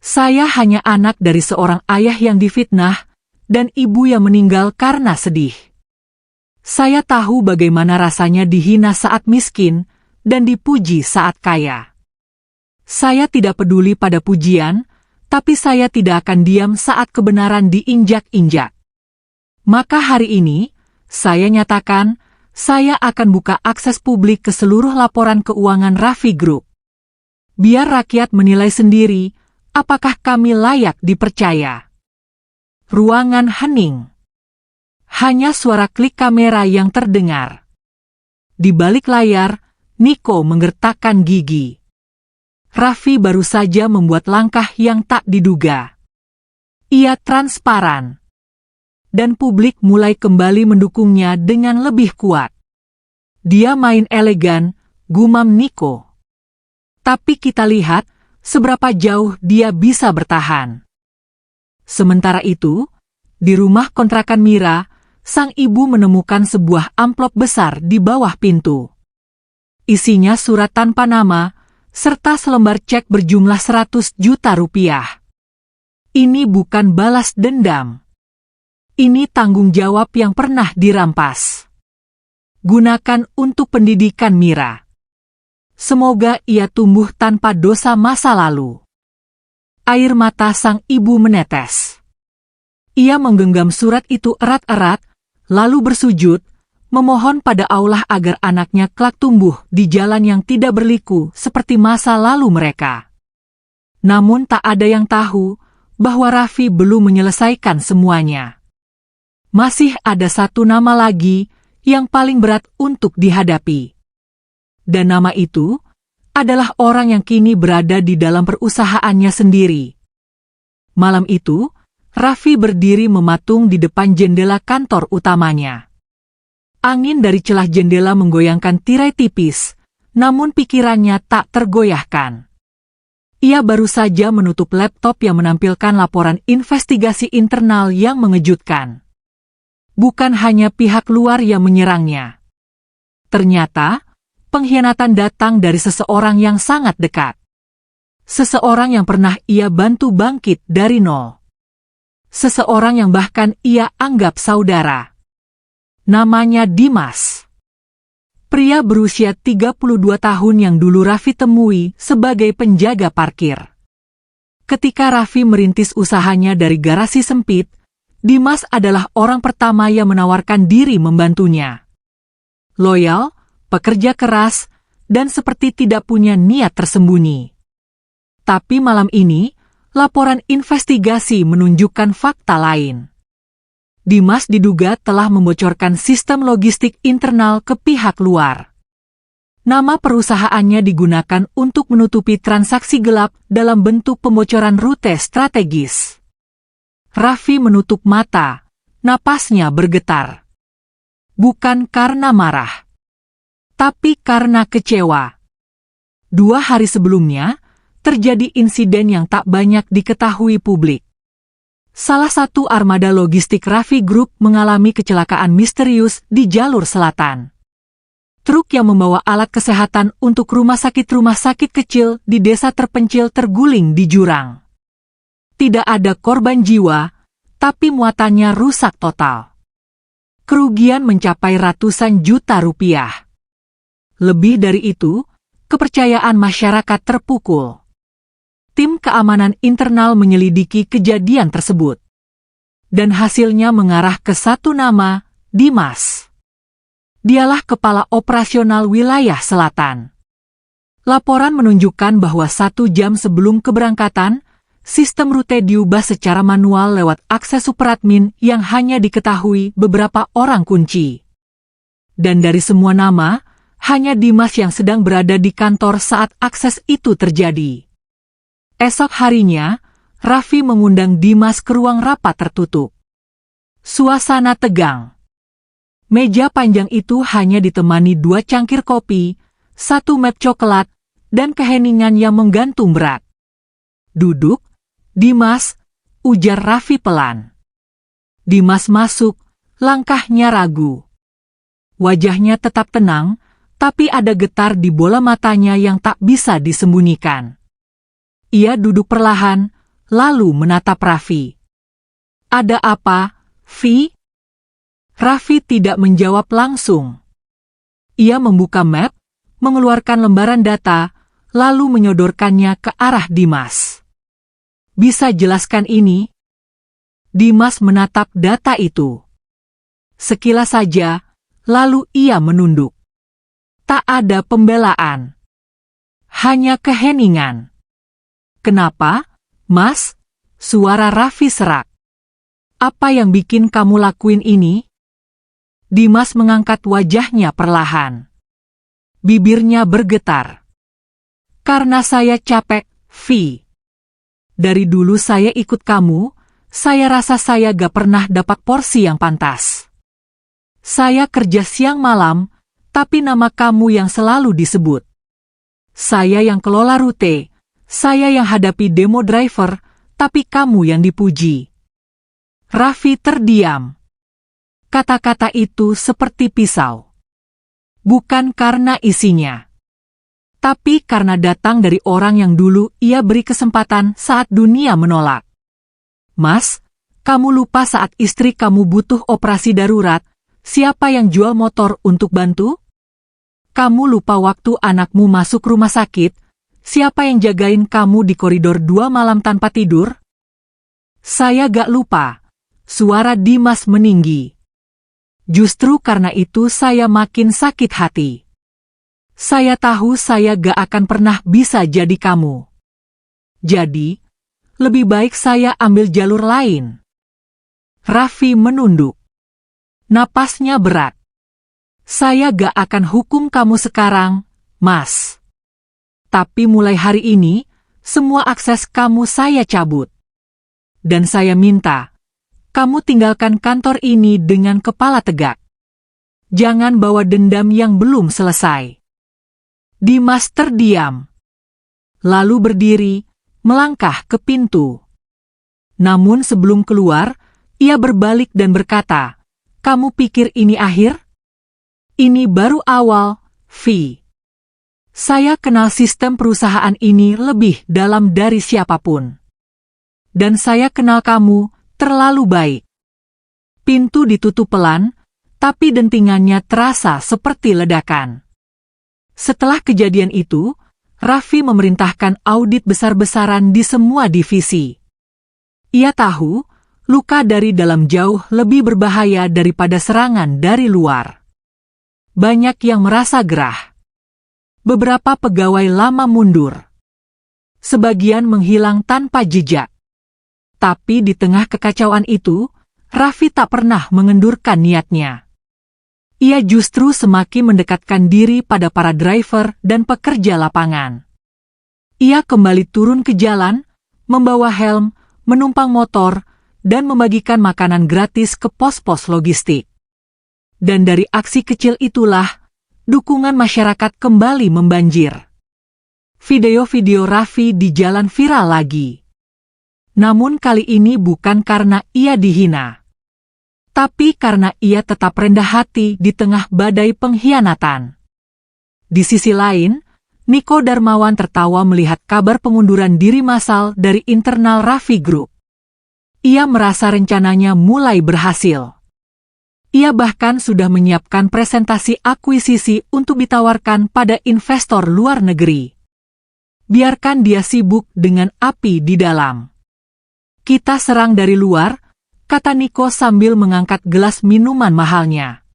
Saya hanya anak dari seorang ayah yang difitnah dan ibu yang meninggal karena sedih. Saya tahu bagaimana rasanya dihina saat miskin dan dipuji saat kaya. Saya tidak peduli pada pujian, tapi saya tidak akan diam saat kebenaran diinjak-injak. Maka hari ini, saya nyatakan, saya akan buka akses publik ke seluruh laporan keuangan Raffi Group. Biar rakyat menilai sendiri, apakah kami layak dipercaya. Ruangan hening. Hanya suara klik kamera yang terdengar. Di balik layar, Niko menggertakkan gigi. Raffi baru saja membuat langkah yang tak diduga. Ia transparan. Dan publik mulai kembali mendukungnya dengan lebih kuat. Dia main elegan, gumam Niko. Tapi kita lihat seberapa jauh dia bisa bertahan. Sementara itu, di rumah kontrakan Mira, sang ibu menemukan sebuah amplop besar di bawah pintu. Isinya surat tanpa nama, serta selembar cek berjumlah 100 juta rupiah. Ini bukan balas dendam. Ini tanggung jawab yang pernah dirampas. Gunakan untuk pendidikan Mira. Semoga ia tumbuh tanpa dosa masa lalu. Air mata sang ibu menetes. Ia menggenggam surat itu erat-erat, lalu bersujud, memohon pada Allah agar anaknya kelak tumbuh di jalan yang tidak berliku seperti masa lalu mereka. Namun tak ada yang tahu bahwa Raffi belum menyelesaikan semuanya. Masih ada satu nama lagi yang paling berat untuk dihadapi. Dan nama itu adalah orang yang kini berada di dalam perusahaannya sendiri. Malam itu, Raffi berdiri mematung di depan jendela kantor utamanya. Angin dari celah jendela menggoyangkan tirai tipis, namun pikirannya tak tergoyahkan. Ia baru saja menutup laptop yang menampilkan laporan investigasi internal yang mengejutkan. Bukan hanya pihak luar yang menyerangnya. Ternyata, pengkhianatan datang dari seseorang yang sangat dekat. Seseorang yang pernah ia bantu bangkit dari nol. Seseorang yang bahkan ia anggap saudara. Namanya Dimas. Pria berusia 32 tahun yang dulu Raffi temui sebagai penjaga parkir. Ketika Raffi merintis usahanya dari garasi sempit, Dimas adalah orang pertama yang menawarkan diri membantunya. Loyal, pekerja keras, dan seperti tidak punya niat tersembunyi. Tapi malam ini, laporan investigasi menunjukkan fakta lain. Dimas diduga telah membocorkan sistem logistik internal ke pihak luar. Nama perusahaannya digunakan untuk menutupi transaksi gelap dalam bentuk pembocoran rute strategis. Raffi menutup mata, napasnya bergetar. Bukan karena marah, tapi karena kecewa. 2 hari sebelumnya, terjadi insiden yang tak banyak diketahui publik. Salah satu armada logistik Raffi Group mengalami kecelakaan misterius di jalur selatan. Truk yang membawa alat kesehatan untuk rumah sakit kecil di desa terpencil terguling di jurang. Tidak ada korban jiwa, tapi muatannya rusak total. Kerugian mencapai ratusan juta rupiah. Lebih dari itu, kepercayaan masyarakat terpukul. Tim keamanan internal menyelidiki kejadian tersebut. Dan hasilnya mengarah ke satu nama, Dimas. Dialah kepala operasional wilayah selatan. Laporan menunjukkan bahwa 1 jam sebelum keberangkatan, sistem rute diubah secara manual lewat akses superadmin yang hanya diketahui beberapa orang kunci. Dan dari semua nama, Hanya Dimas yang sedang berada di kantor saat akses itu terjadi. Esok harinya, Raffi mengundang Dimas ke ruang rapat tertutup. Suasana tegang. Meja panjang itu hanya ditemani 2 cangkir kopi, 1 map coklat, dan keheningan yang menggantung berat. "Duduk, Dimas," ujar Raffi pelan. Dimas masuk, langkahnya ragu. Wajahnya tetap tenang, tapi ada getar di bola matanya yang tak bisa disembunyikan. Ia duduk perlahan, lalu menatap Raffi. "Ada apa, Vi?" Raffi tidak menjawab langsung. Ia membuka map, mengeluarkan lembaran data, lalu menyodorkannya ke arah Dimas. "Bisa jelaskan ini?" Dimas menatap data itu. Sekilas saja, lalu ia menunduk. Tak ada pembelaan. Hanya keheningan. "Kenapa, Mas?" Suara Raffi serak. "Apa yang bikin kamu lakuin ini?" Dimas mengangkat wajahnya perlahan. Bibirnya bergetar. "Karena saya capek, Vi. Dari dulu saya ikut kamu, saya rasa saya gak pernah dapat porsi yang pantas. Saya kerja siang malam, tapi nama kamu yang selalu disebut. Saya yang kelola rute, saya yang hadapi demo driver, tapi kamu yang dipuji." Raffi terdiam. Kata-kata itu seperti pisau. Bukan karena isinya, tapi karena datang dari orang yang dulu ia beri kesempatan saat dunia menolak. "Mas, kamu lupa saat istri kamu butuh operasi darurat, siapa yang jual motor untuk bantu? Kamu lupa waktu anakmu masuk rumah sakit, siapa yang jagain kamu di koridor 2 malam tanpa tidur?" "Saya gak lupa," suara Dimas meninggi. "Justru karena itu saya makin sakit hati. Saya tahu saya gak akan pernah bisa jadi kamu. Jadi, lebih baik saya ambil jalur lain." Raffi menunduk. Napasnya berat. "Saya gak akan hukum kamu sekarang, Mas. Tapi mulai hari ini, semua akses kamu saya cabut. Dan saya minta, kamu tinggalkan kantor ini dengan kepala tegak. Jangan bawa dendam yang belum selesai." Dimas terdiam. Lalu berdiri, melangkah ke pintu. Namun sebelum keluar, ia berbalik dan berkata, "Kamu pikir ini akhir? Ini baru awal, Vi. Saya kenal sistem perusahaan ini lebih dalam dari siapapun. Dan saya kenal kamu terlalu baik." Pintu ditutup pelan, tapi dentingannya terasa seperti ledakan. Setelah kejadian itu, Raffi memerintahkan audit besar-besaran di semua divisi. Ia tahu, luka dari dalam jauh lebih berbahaya daripada serangan dari luar. Banyak yang merasa gerah. Beberapa pegawai lama mundur. Sebagian menghilang tanpa jejak. Tapi di tengah kekacauan itu, Raffi tak pernah mengendurkan niatnya. Ia justru semakin mendekatkan diri pada para driver dan pekerja lapangan. Ia kembali turun ke jalan, membawa helm, menumpang motor, dan membagikan makanan gratis ke pos-pos logistik. Dan dari aksi kecil itulah, dukungan masyarakat kembali membanjir. Video-video Raffi di jalan viral lagi. Namun kali ini bukan karena ia dihina, tapi karena ia tetap rendah hati di tengah badai pengkhianatan. Di sisi lain, Niko Darmawan tertawa melihat kabar pengunduran diri massal dari internal Raffi Group. Ia merasa rencananya mulai berhasil. Ia bahkan sudah menyiapkan presentasi akuisisi untuk ditawarkan pada investor luar negeri. Biarkan dia sibuk dengan api di dalam. "Kita serang dari luar," kata Niko sambil mengangkat gelas minuman mahalnya.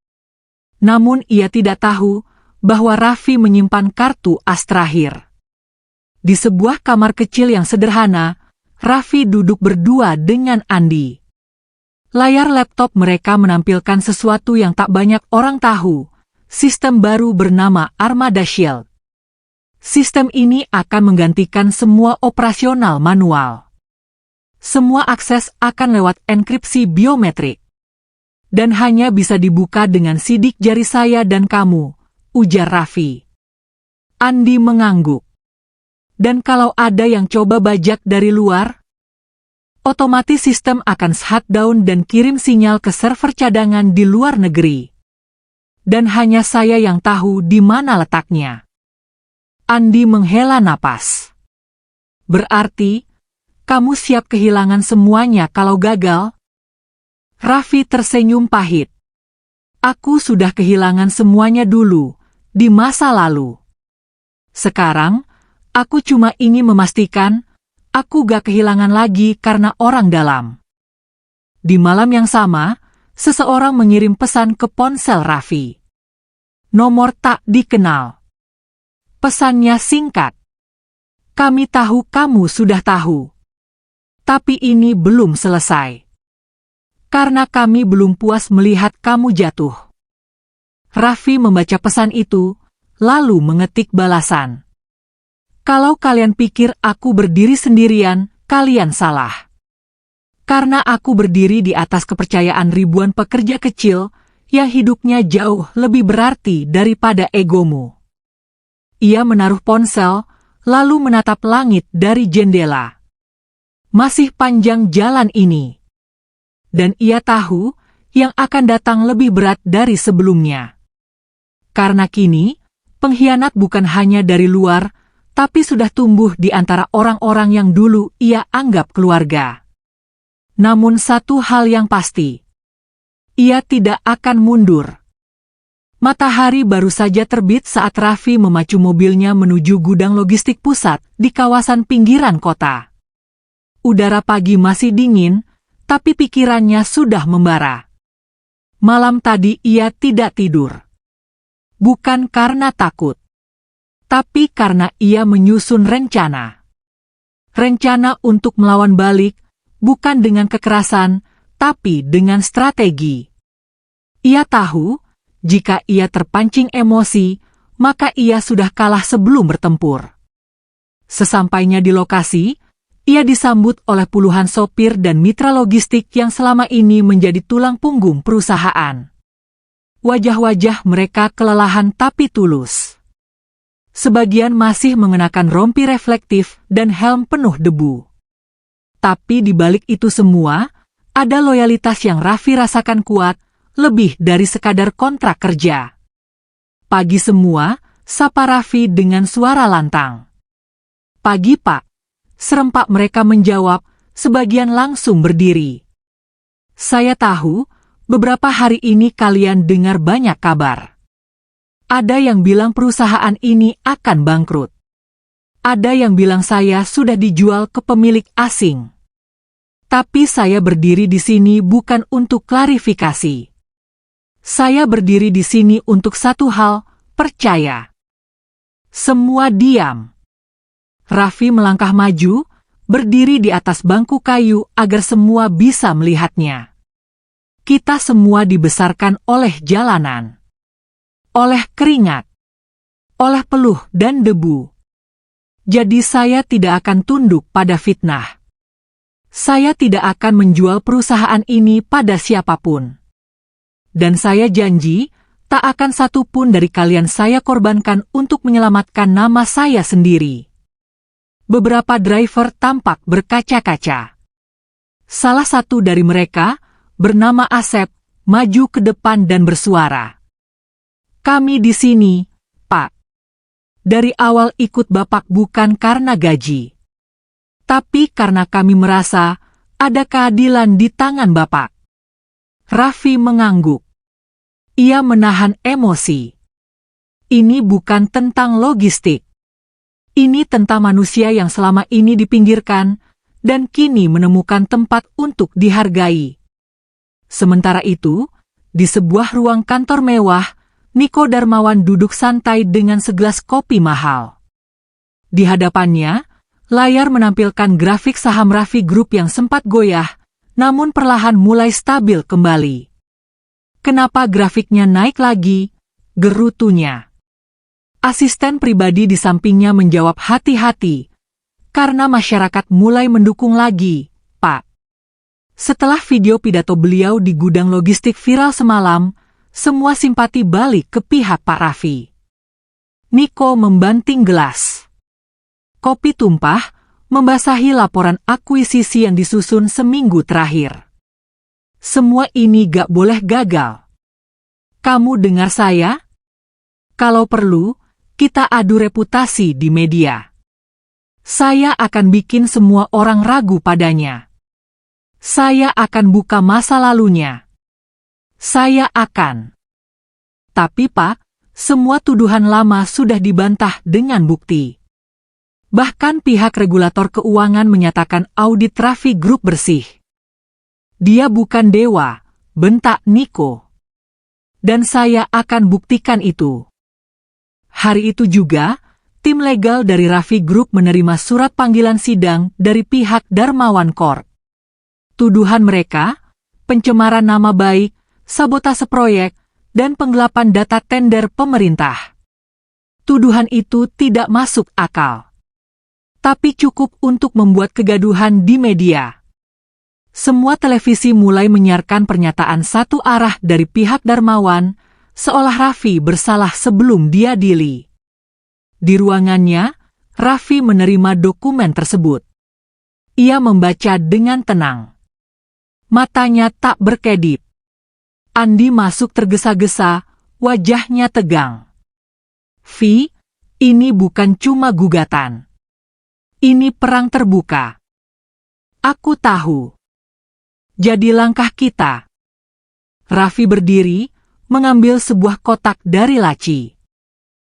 Namun ia tidak tahu bahwa Raffi menyimpan kartu as terakhir. Di sebuah kamar kecil yang sederhana, Raffi duduk berdua dengan Andi. Layar laptop mereka menampilkan sesuatu yang tak banyak orang tahu, sistem baru bernama Armada Shield. Sistem ini akan menggantikan semua operasional manual. Semua akses akan lewat enkripsi biometrik. Dan hanya bisa dibuka dengan sidik jari saya dan kamu, ujar Raffi. Andi mengangguk. Dan kalau ada yang coba bajak dari luar, otomatis sistem akan shutdown dan kirim sinyal ke server cadangan di luar negeri. Dan hanya saya yang tahu di mana letaknya. Andi menghela napas. Berarti, kamu siap kehilangan semuanya kalau gagal? Raffi tersenyum pahit. Aku sudah kehilangan semuanya dulu, di masa lalu. Sekarang, aku cuma ingin memastikan, aku gak kehilangan lagi karena orang dalam. Di malam yang sama, seseorang mengirim pesan ke ponsel Raffi. Nomor tak dikenal. Pesannya singkat. Kami tahu kamu sudah tahu. Tapi ini belum selesai. Karena kami belum puas melihat kamu jatuh. Raffi membaca pesan itu, lalu mengetik balasan. Kalau kalian pikir aku berdiri sendirian, kalian salah. Karena aku berdiri di atas kepercayaan ribuan pekerja kecil, yang hidupnya jauh lebih berarti daripada egomu. Ia menaruh ponsel, lalu menatap langit dari jendela. Masih panjang jalan ini. Dan ia tahu, yang akan datang lebih berat dari sebelumnya. Karena kini, pengkhianat bukan hanya dari luar, tapi sudah tumbuh di antara orang-orang yang dulu ia anggap keluarga. Namun satu hal yang pasti, ia tidak akan mundur. Matahari baru saja terbit saat Raffi memacu mobilnya menuju gudang logistik pusat di kawasan pinggiran kota. Udara pagi masih dingin, tapi pikirannya sudah membara. Malam tadi ia tidak tidur. Bukan karena takut, tapi karena ia menyusun rencana. Rencana untuk melawan balik, bukan dengan kekerasan, tapi dengan strategi. Ia tahu, jika ia terpancing emosi, maka ia sudah kalah sebelum bertempur. Sesampainya di lokasi, ia disambut oleh puluhan sopir dan mitra logistik yang selama ini menjadi tulang punggung perusahaan. Wajah-wajah mereka kelelahan tapi tulus. Sebagian masih mengenakan rompi reflektif dan helm penuh debu. Tapi di balik itu semua, ada loyalitas yang Raffi rasakan kuat, lebih dari sekadar kontrak kerja. Pagi semua, sapa Raffi dengan suara lantang. Pagi Pak. Serempak mereka menjawab, sebagian langsung berdiri. Saya tahu, beberapa hari ini kalian dengar banyak kabar. Ada yang bilang perusahaan ini akan bangkrut. Ada yang bilang saya sudah dijual ke pemilik asing. Tapi saya berdiri di sini bukan untuk klarifikasi. Saya berdiri di sini untuk satu hal, percaya. Semua diam. Raffi melangkah maju, berdiri di atas bangku kayu agar semua bisa melihatnya. Kita semua dibesarkan oleh jalanan, oleh keringat, oleh peluh dan debu. Jadi saya tidak akan tunduk pada fitnah. Saya tidak akan menjual perusahaan ini pada siapapun. Dan saya janji, tak akan satu pun dari kalian saya korbankan untuk menyelamatkan nama saya sendiri. Beberapa driver tampak berkaca-kaca. Salah satu dari mereka, bernama Asep, maju ke depan dan bersuara. Kami di sini, Pak. Dari awal ikut Bapak bukan karena gaji. Tapi karena kami merasa ada keadilan di tangan Bapak. Raffi mengangguk. Ia menahan emosi. Ini bukan tentang logistik. Ini tentang manusia yang selama ini dipinggirkan, dan kini menemukan tempat untuk dihargai. Sementara itu, di sebuah ruang kantor mewah, Niko Darmawan duduk santai dengan segelas kopi mahal. Di hadapannya, layar menampilkan grafik saham Raffi Group yang sempat goyah, namun perlahan mulai stabil kembali. Kenapa grafiknya naik lagi? gerutunya. Asisten pribadi di sampingnya menjawab hati-hati, karena masyarakat mulai mendukung lagi, Pak. Setelah video pidato beliau di gudang logistik viral semalam, semua simpati balik ke pihak Pak Raffi. Niko membanting gelas. Kopi tumpah, membasahi laporan akuisisi yang disusun seminggu terakhir. Semua ini gak boleh gagal. Kamu dengar saya? Kalau perlu, kita adu reputasi di media. Saya akan bikin semua orang ragu padanya. Saya akan buka masa lalunya. Saya akan. Tapi Pak, semua tuduhan lama sudah dibantah dengan bukti. Bahkan pihak regulator keuangan menyatakan audit Raffi Group bersih. Dia bukan dewa, bentak Niko. Dan saya akan buktikan itu. Hari itu juga, tim legal dari Raffi Group menerima surat panggilan sidang dari pihak Darmawan Corp. Tuduhan mereka, pencemaran nama baik, sabotase proyek, dan penggelapan data tender pemerintah. Tuduhan itu tidak masuk akal. Tapi cukup untuk membuat kegaduhan di media. Semua televisi mulai menyiarkan pernyataan satu arah dari pihak Darmawan, seolah Raffi bersalah sebelum diadili. Di ruangannya, Raffi menerima dokumen tersebut. Ia membaca dengan tenang. Matanya tak berkedip. Andi masuk tergesa-gesa, wajahnya tegang. Vi, ini bukan cuma gugatan. Ini perang terbuka. Aku tahu. Jadi langkah kita. Raffi berdiri, mengambil sebuah kotak dari laci.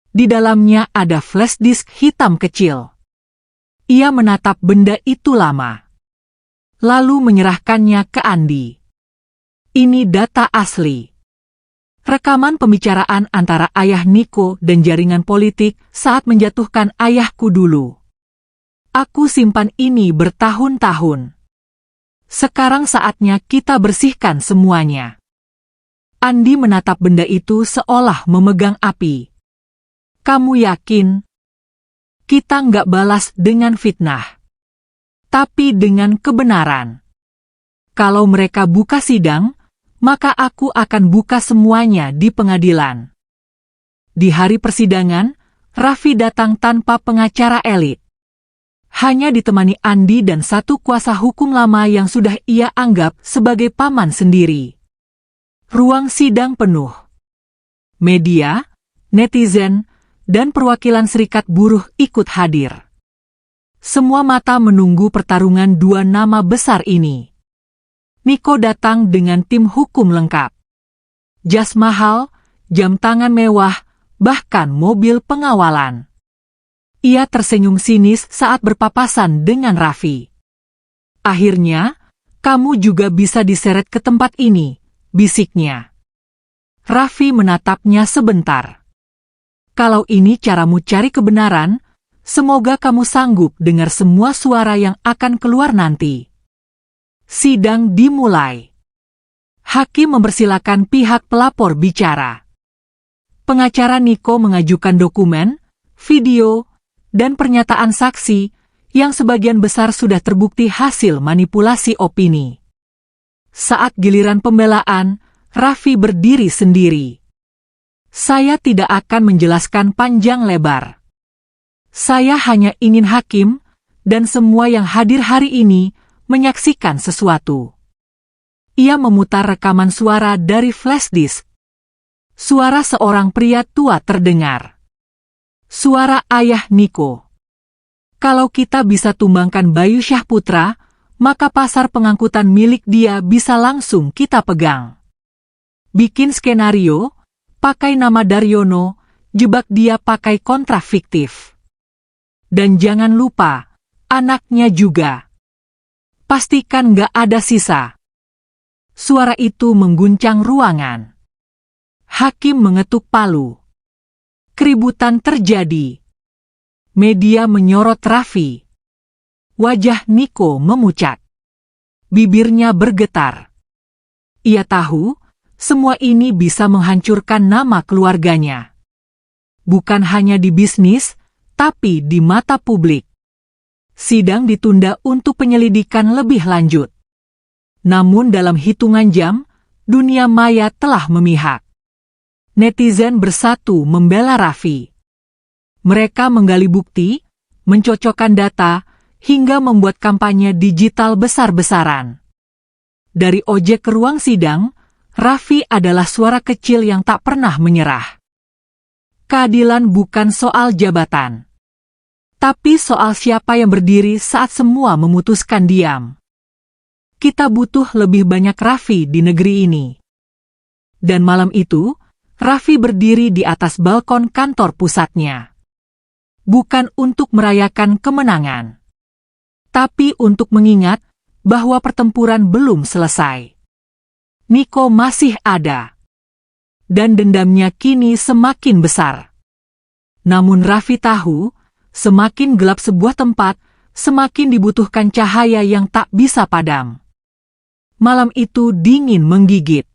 Di dalamnya ada flash disk hitam kecil. Ia menatap benda itu lama. Lalu menyerahkannya ke Andi. Ini data asli. Rekaman pembicaraan antara ayah Niko dan jaringan politik saat menjatuhkan ayahku dulu. Aku simpan ini bertahun-tahun. Sekarang saatnya kita bersihkan semuanya. Andi menatap benda itu seolah memegang api. Kamu yakin? Kita nggak balas dengan fitnah. Tapi dengan kebenaran. Kalau mereka buka sidang, maka aku akan buka semuanya di pengadilan. Di hari persidangan, Raffi datang tanpa pengacara elit. Hanya ditemani Andi dan satu kuasa hukum lama yang sudah ia anggap sebagai paman sendiri. Ruang sidang penuh. Media, netizen, dan perwakilan serikat buruh ikut hadir. Semua mata menunggu pertarungan dua nama besar ini. Niko datang dengan tim hukum lengkap. Jas mahal, jam tangan mewah, bahkan mobil pengawalan. Ia tersenyum sinis saat berpapasan dengan Raffi. Akhirnya, kamu juga bisa diseret ke tempat ini, bisiknya. Raffi menatapnya sebentar. Kalau ini caramu cari kebenaran, semoga kamu sanggup dengar semua suara yang akan keluar nanti. Sidang dimulai. Hakim mempersilakan pihak pelapor bicara. Pengacara Niko mengajukan dokumen, video, dan pernyataan saksi yang sebagian besar sudah terbukti hasil manipulasi opini. Saat giliran pembelaan, Raffi berdiri sendiri. Saya tidak akan menjelaskan panjang lebar. Saya hanya ingin hakim dan semua yang hadir hari ini menyaksikan sesuatu. Ia memutar rekaman suara dari flash disk. Suara seorang pria tua terdengar. Suara ayah Niko. Kalau kita bisa tumbangkan Bayu Syahputra, maka pasar pengangkutan milik dia bisa langsung kita pegang. Bikin skenario, pakai nama Daryono, jebak dia pakai kontrak fiktif. Dan jangan lupa, anaknya juga. Pastikan gak ada sisa. Suara itu mengguncang ruangan. Hakim mengetuk palu. Keributan terjadi. Media menyorot Raffi. Wajah Niko memucat. Bibirnya bergetar. Ia tahu, Semua ini bisa menghancurkan nama keluarganya. Bukan hanya di bisnis, tapi di mata publik. Sidang ditunda untuk penyelidikan lebih lanjut. Namun dalam hitungan jam, dunia maya telah memihak. Netizen bersatu membela Raffi. Mereka menggali bukti, mencocokkan data, hingga membuat kampanye digital besar-besaran. Dari ojek ke ruang sidang, Raffi adalah suara kecil yang tak pernah menyerah. Keadilan bukan soal jabatan, tapi soal siapa yang berdiri saat semua memutuskan diam. Kita butuh lebih banyak Raffi di negeri ini. Dan malam itu, Raffi berdiri di atas balkon kantor pusatnya. Bukan untuk merayakan kemenangan, tapi untuk mengingat bahwa pertempuran belum selesai. Niko masih ada. Dan dendamnya kini semakin besar. Namun Raffi tahu, semakin gelap sebuah tempat, semakin dibutuhkan cahaya yang tak bisa padam. Malam itu dingin menggigit.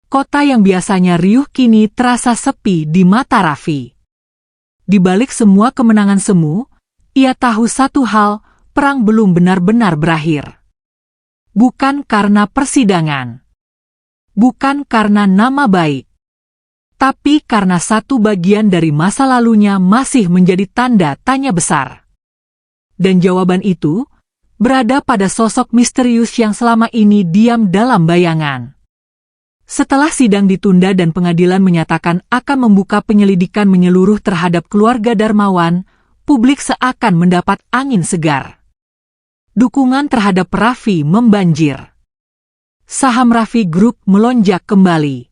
Kota yang biasanya riuh kini terasa sepi di mata Raffi. Di balik semua kemenangan semu, ia tahu satu hal, perang belum benar-benar berakhir. Bukan karena persidangan. Bukan karena nama baik. Tapi karena satu bagian dari masa lalunya masih menjadi tanda tanya besar. Dan jawaban itu berada pada sosok misterius yang selama ini diam dalam bayangan. Setelah sidang ditunda dan pengadilan menyatakan akan membuka penyelidikan menyeluruh terhadap keluarga Darmawan, publik seakan mendapat angin segar. Dukungan terhadap Raffi membanjir. Saham Raffi Group melonjak kembali.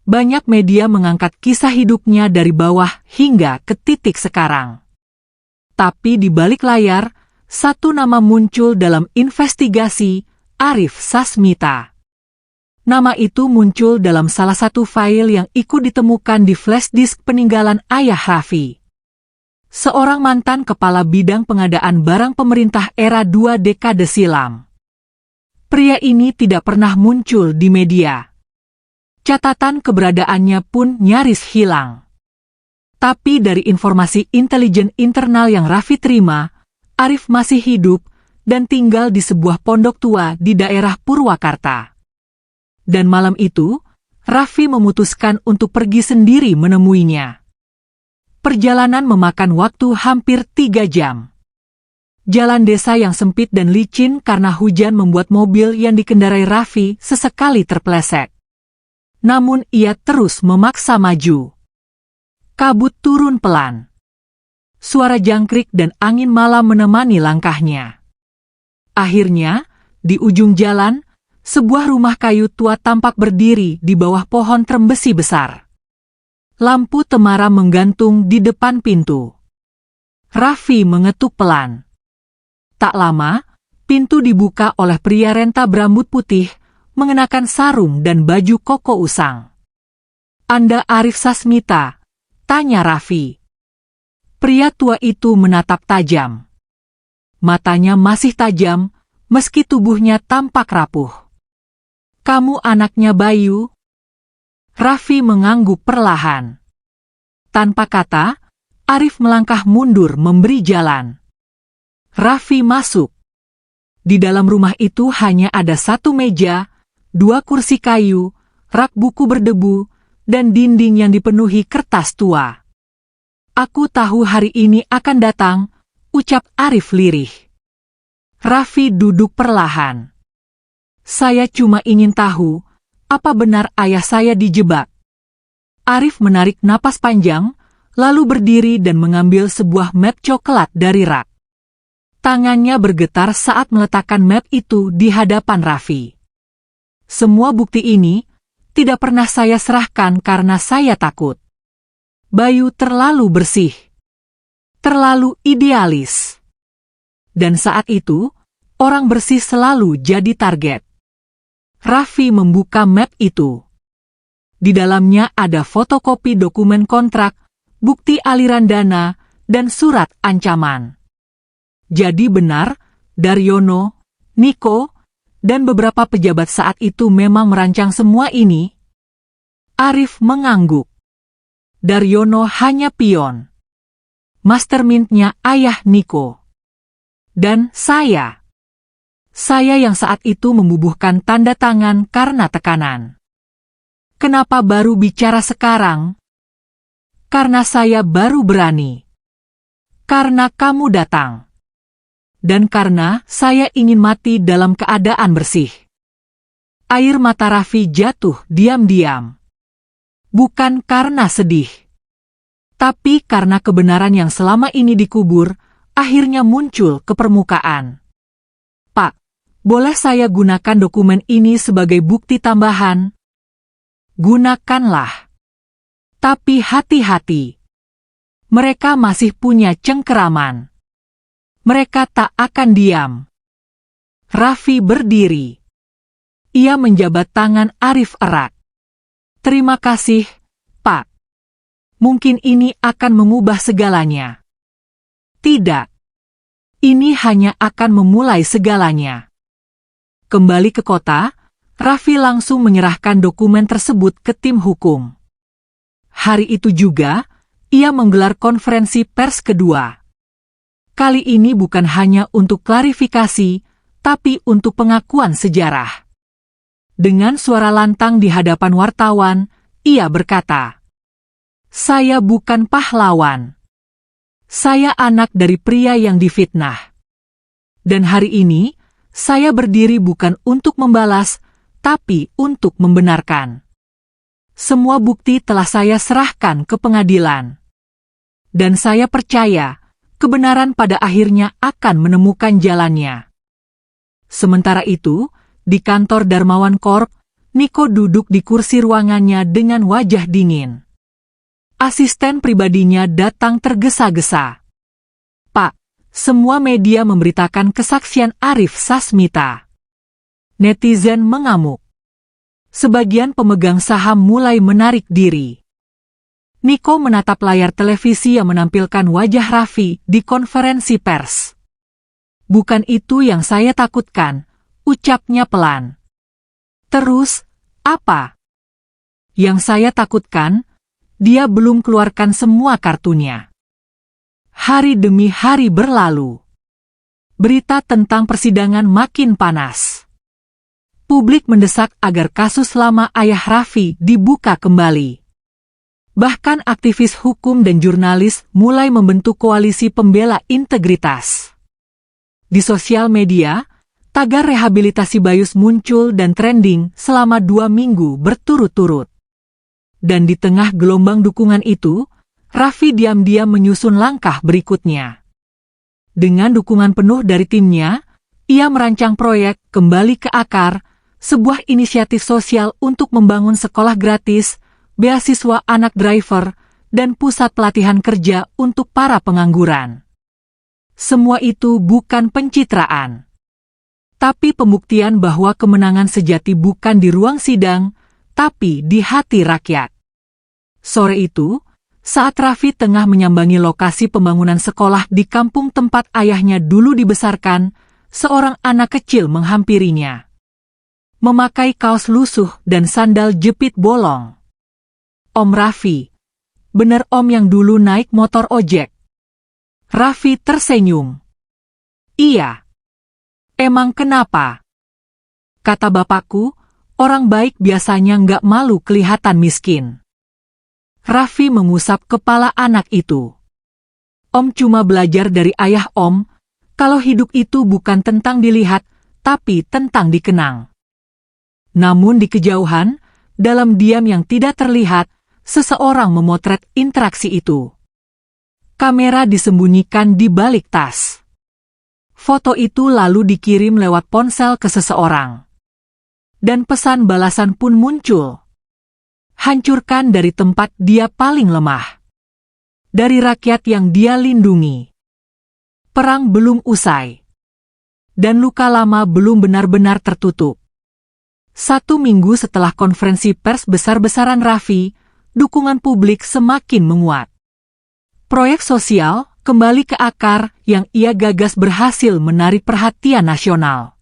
Banyak media mengangkat kisah hidupnya dari bawah hingga ke titik sekarang. Tapi di balik layar, satu nama muncul dalam investigasi, Arif Sasmita. Nama itu muncul dalam salah satu file yang ikut ditemukan di flash disk peninggalan ayah Raffi. Seorang mantan kepala bidang pengadaan barang pemerintah era 2 dekade silam. Pria ini tidak pernah muncul di media. Catatan keberadaannya pun nyaris hilang. Tapi dari informasi intelijen internal yang Raffi terima, Arif masih hidup dan tinggal di sebuah pondok tua di daerah Purwakarta. Dan malam itu, Raffi memutuskan untuk pergi sendiri menemuinya. Perjalanan memakan waktu hampir 3 jam. Jalan desa yang sempit dan licin karena hujan membuat mobil yang dikendarai Raffi sesekali terpeleset. Namun ia terus memaksa maju. Kabut turun pelan. Suara jangkrik dan angin malam menemani langkahnya. Akhirnya, di ujung jalan, sebuah rumah kayu tua tampak berdiri di bawah pohon trembesi besar. Lampu temara menggantung di depan pintu. Raffi mengetuk pelan. Tak lama, pintu dibuka oleh pria renta berambut putih, mengenakan sarung dan baju koko usang. "Anda Arif Sasmita?" tanya Raffi. Pria tua itu menatap tajam. Matanya masih tajam, meski tubuhnya tampak rapuh. "Kamu anaknya Bayu?" Raffi mengangguk perlahan. Tanpa kata, Arif melangkah mundur memberi jalan. Raffi masuk. Di dalam rumah itu hanya ada satu meja, 2 kursi kayu, rak buku berdebu, dan dinding yang dipenuhi kertas tua. "Aku tahu hari ini akan datang," ucap Arif lirih. Raffi duduk perlahan. "Saya cuma ingin tahu, apa benar ayah saya dijebak?" Arif menarik napas panjang, lalu berdiri dan mengambil sebuah map coklat dari rak. Tangannya bergetar saat meletakkan map itu di hadapan Raffi. "Semua bukti ini tidak pernah saya serahkan karena saya takut. Bayu terlalu bersih, terlalu idealis. Dan saat itu, orang bersih selalu jadi target." Raffi membuka map itu. Di dalamnya ada fotokopi dokumen kontrak, bukti aliran dana, dan surat ancaman. Jadi benar, Daryono, Niko, dan beberapa pejabat saat itu memang merancang semua ini? Arif mengangguk. Daryono hanya pion. Mastermind-nya ayah Niko. Dan saya yang saat itu membubuhkan tanda tangan karena tekanan. Kenapa baru bicara sekarang? Karena saya baru berani. Karena kamu datang. Dan karena saya ingin mati dalam keadaan bersih. Air mata Raffi jatuh diam-diam. Bukan karena sedih. Tapi karena kebenaran yang selama ini dikubur, akhirnya muncul ke permukaan. Pak, boleh saya gunakan dokumen ini sebagai bukti tambahan? Gunakanlah. Tapi hati-hati. Mereka masih punya cengkeraman. Mereka tak akan diam. Raffi berdiri. Ia menjabat tangan Arif erat. Terima kasih, Pak. Mungkin ini akan mengubah segalanya. Tidak. Ini hanya akan memulai segalanya. Kembali ke kota, Raffi langsung menyerahkan dokumen tersebut ke tim hukum. Hari itu juga, ia menggelar konferensi pers kedua. Kali ini bukan hanya untuk klarifikasi, tapi untuk pengakuan sejarah. Dengan suara lantang di hadapan wartawan, ia berkata, "Saya bukan pahlawan. Saya anak dari pria yang difitnah. Dan hari ini, saya berdiri bukan untuk membalas, tapi untuk membenarkan. Semua bukti telah saya serahkan ke pengadilan. Dan saya percaya, kebenaran pada akhirnya akan menemukan jalannya." Sementara itu, di kantor Darmawan Corp, Niko duduk di kursi ruangannya dengan wajah dingin. Asisten pribadinya datang tergesa-gesa. "Pak, semua media memberitakan kesaksian Arif Sasmita." Netizen mengamuk. Sebagian pemegang saham mulai menarik diri. Niko menatap layar televisi yang menampilkan wajah Raffi di konferensi pers. "Bukan itu yang saya takutkan," ucapnya pelan. "Terus, apa?" "Yang saya takutkan, dia belum keluarkan semua kartunya." Hari demi hari berlalu. Berita tentang persidangan makin panas. Publik mendesak agar kasus lama ayah Raffi dibuka kembali. Bahkan aktivis hukum dan jurnalis mulai membentuk koalisi pembela integritas. Di sosial media, tagar rehabilitasi Bayus muncul dan trending selama 2 minggu berturut-turut. Dan di tengah gelombang dukungan itu, Raffi diam-diam menyusun langkah berikutnya. Dengan dukungan penuh dari timnya, ia merancang proyek Kembali ke Akar, sebuah inisiatif sosial untuk membangun sekolah gratis, beasiswa anak driver, dan pusat pelatihan kerja untuk para pengangguran. Semua itu bukan pencitraan, tapi pembuktian bahwa kemenangan sejati bukan di ruang sidang, tapi di hati rakyat. Sore itu, saat Raffi tengah menyambangi lokasi pembangunan sekolah di kampung tempat ayahnya dulu dibesarkan, seorang anak kecil menghampirinya. Memakai kaos lusuh dan sandal jepit bolong. "Om Raffi, bener Om yang dulu naik motor ojek?" Raffi tersenyum. "Iya." "Emang kenapa?" "Kata bapakku, orang baik biasanya nggak malu kelihatan miskin." Raffi mengusap kepala anak itu. "Om cuma belajar dari ayah Om, kalau hidup itu bukan tentang dilihat, tapi tentang dikenang." Namun di kejauhan, dalam diam yang tidak terlihat, seseorang memotret interaksi itu. Kamera disembunyikan di balik tas. Foto itu lalu dikirim lewat ponsel ke seseorang. Dan pesan balasan pun muncul. "Hancurkan dari tempat dia paling lemah. Dari rakyat yang dia lindungi. Perang belum usai. Dan luka lama belum benar-benar tertutup." 1 minggu setelah konferensi pers besar-besaran Raffi, dukungan publik semakin menguat. Proyek sosial Kembali ke Akar yang ia gagas berhasil menarik perhatian nasional.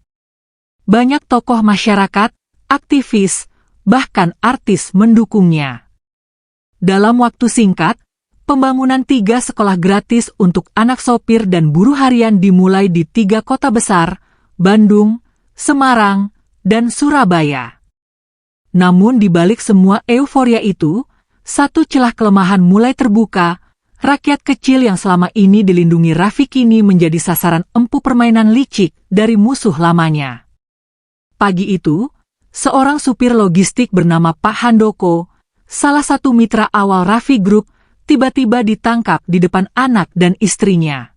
Banyak tokoh masyarakat, aktivis, bahkan artis mendukungnya. Dalam waktu singkat, pembangunan 3 sekolah gratis untuk anak sopir dan buruh harian dimulai di 3 kota besar, Bandung, Semarang, dan Surabaya. Namun di balik semua euforia itu, satu celah kelemahan mulai terbuka. Rakyat kecil yang selama ini dilindungi Raffi kini menjadi sasaran empuk permainan licik dari musuh lamanya. Pagi itu, seorang supir logistik bernama Pak Handoko, salah satu mitra awal Raffi Group, tiba-tiba ditangkap di depan anak dan istrinya.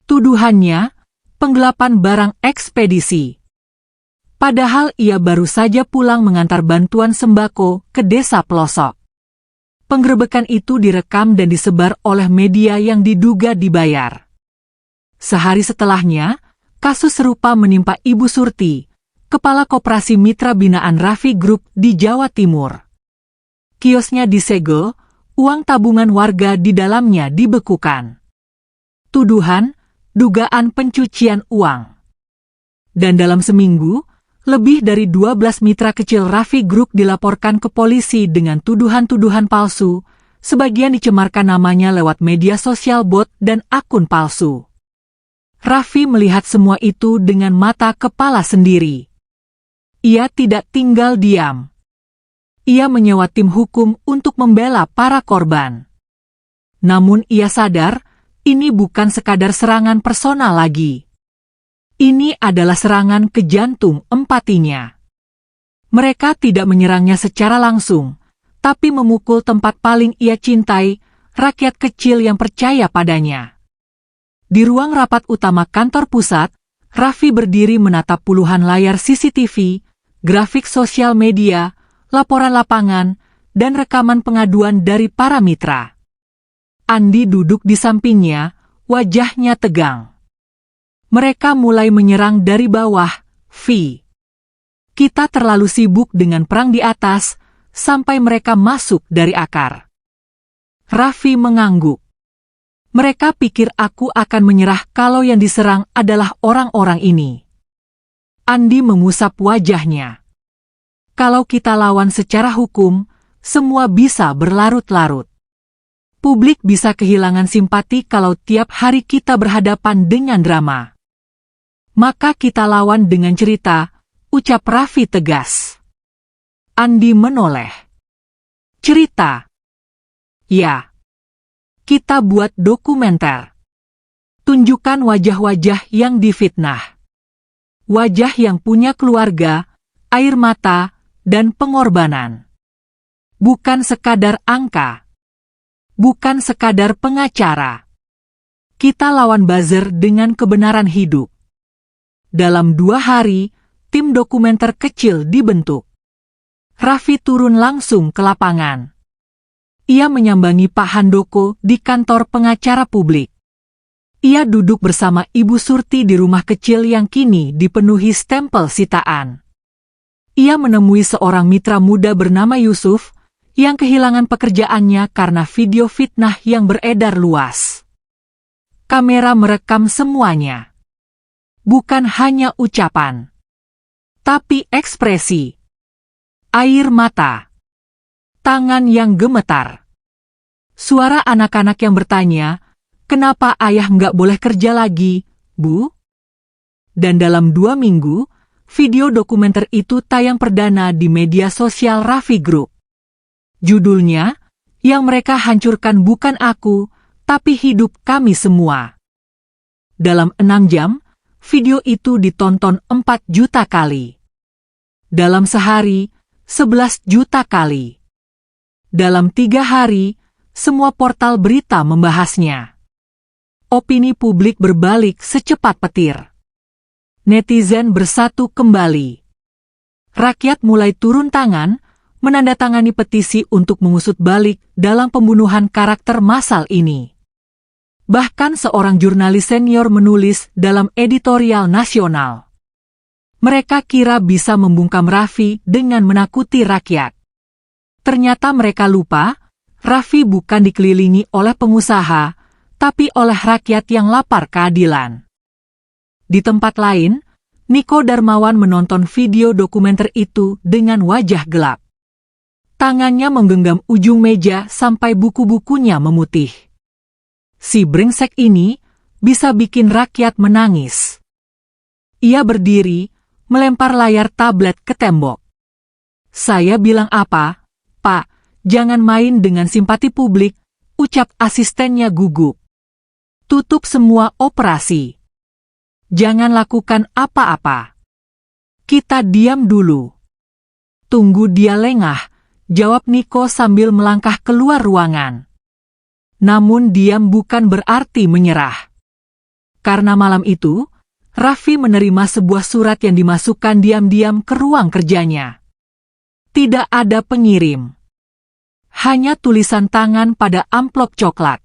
Tuduhannya, penggelapan barang ekspedisi. Padahal ia baru saja pulang mengantar bantuan sembako ke desa pelosok. Penggerebekan itu direkam dan disebar oleh media yang diduga dibayar. Sehari setelahnya, kasus serupa menimpa Ibu Surti, Kepala Koperasi Mitra Binaan Raffi Group di Jawa Timur. Kiosnya disegel, uang tabungan warga di dalamnya dibekukan. Tuduhan, dugaan pencucian uang. Dan dalam seminggu, lebih dari 12 mitra kecil Raffi Group dilaporkan ke polisi dengan tuduhan-tuduhan palsu, sebagian dicemarkan namanya lewat media sosial bot dan akun palsu. Raffi melihat semua itu dengan mata kepala sendiri. Ia tidak tinggal diam. Ia menyewa tim hukum untuk membela para korban. Namun ia sadar, ini bukan sekadar serangan personal lagi. Ini adalah serangan ke jantung empatinya. Mereka tidak menyerangnya secara langsung, tapi memukul tempat paling ia cintai, rakyat kecil yang percaya padanya. Di ruang rapat utama kantor pusat, Raffi berdiri menatap puluhan layar CCTV, grafik sosial media, laporan lapangan, dan rekaman pengaduan dari para mitra. Andi duduk di sampingnya, wajahnya tegang. Mereka mulai menyerang dari bawah, Vi. Kita terlalu sibuk dengan perang di atas, sampai mereka masuk dari akar. Raffi mengangguk. Mereka pikir aku akan menyerah kalau yang diserang adalah orang-orang ini. Andi mengusap wajahnya. Kalau kita lawan secara hukum, semua bisa berlarut-larut. Publik bisa kehilangan simpati kalau tiap hari kita berhadapan dengan drama. Maka kita lawan dengan cerita, ucap Raffi tegas. Andi menoleh. Cerita. Ya. Kita buat dokumenter. Tunjukkan wajah-wajah yang difitnah. Wajah yang punya keluarga, air mata, dan pengorbanan. Bukan sekadar angka. Bukan sekadar pengacara. Kita lawan buzzer dengan kebenaran hidup. Dalam 2 hari, tim dokumenter kecil dibentuk. Raffi turun langsung ke lapangan. Ia menyambangi Pak Handoko di kantor pengacara publik. Ia duduk bersama Ibu Surti di rumah kecil yang kini dipenuhi stempel sitaan. Ia menemui seorang mitra muda bernama Yusuf, yang kehilangan pekerjaannya karena video fitnah yang beredar luas. Kamera merekam semuanya. Bukan hanya ucapan, tapi ekspresi. Air mata. Tangan yang gemetar. Suara anak-anak yang bertanya, kenapa ayah nggak boleh kerja lagi, Bu? Dan dalam 2 minggu, video dokumenter itu tayang perdana di media sosial Raffi Group. Judulnya, yang mereka hancurkan bukan aku, tapi hidup kami semua. Dalam 6 jam, video itu ditonton 4 juta kali. Dalam sehari, 11 juta kali. Dalam 3 hari, semua portal berita membahasnya. Opini publik berbalik secepat petir. Netizen bersatu kembali. Rakyat mulai turun tangan, menandatangani petisi untuk mengusut balik dalam pembunuhan karakter massal ini. Bahkan seorang jurnalis senior menulis dalam editorial nasional. Mereka kira bisa membungkam Raffi dengan menakuti rakyat. Ternyata mereka lupa, Raffi bukan dikelilingi oleh pengusaha, tapi oleh rakyat yang lapar keadilan. Di tempat lain, Niko Darmawan menonton video dokumenter itu dengan wajah gelap. Tangannya menggenggam ujung meja sampai buku-bukunya memutih. Si brengsek ini bisa bikin rakyat menangis. Ia berdiri, melempar layar tablet ke tembok. Saya bilang apa, Pak, jangan main dengan simpati publik, ucap asistennya gugup. Tutup semua operasi. Jangan lakukan apa-apa. Kita diam dulu. Tunggu dia lengah, jawab Niko sambil melangkah keluar ruangan. Namun diam bukan berarti menyerah. Karena malam itu, Raffi menerima sebuah surat yang dimasukkan diam-diam ke ruang kerjanya. Tidak ada pengirim. Hanya tulisan tangan pada amplop coklat.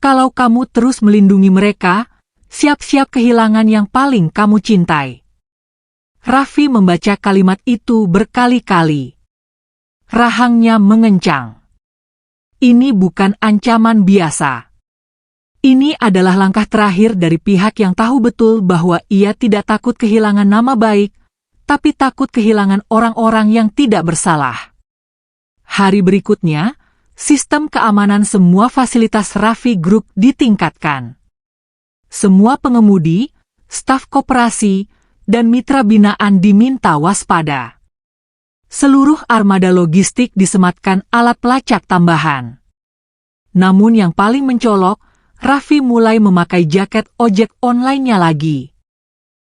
Kalau kamu terus melindungi mereka, siap-siap kehilangan yang paling kamu cintai. Raffi membaca kalimat itu berkali-kali. Rahangnya mengencang. Ini bukan ancaman biasa. Ini adalah langkah terakhir dari pihak yang tahu betul bahwa ia tidak takut kehilangan nama baik, tapi takut kehilangan orang-orang yang tidak bersalah. Hari berikutnya, sistem keamanan semua fasilitas Raffi Group ditingkatkan. Semua pengemudi, staf koperasi, dan mitra binaan diminta waspada. Seluruh armada logistik disematkan alat pelacak tambahan. Namun yang paling mencolok, Raffi mulai memakai jaket ojek online-nya lagi.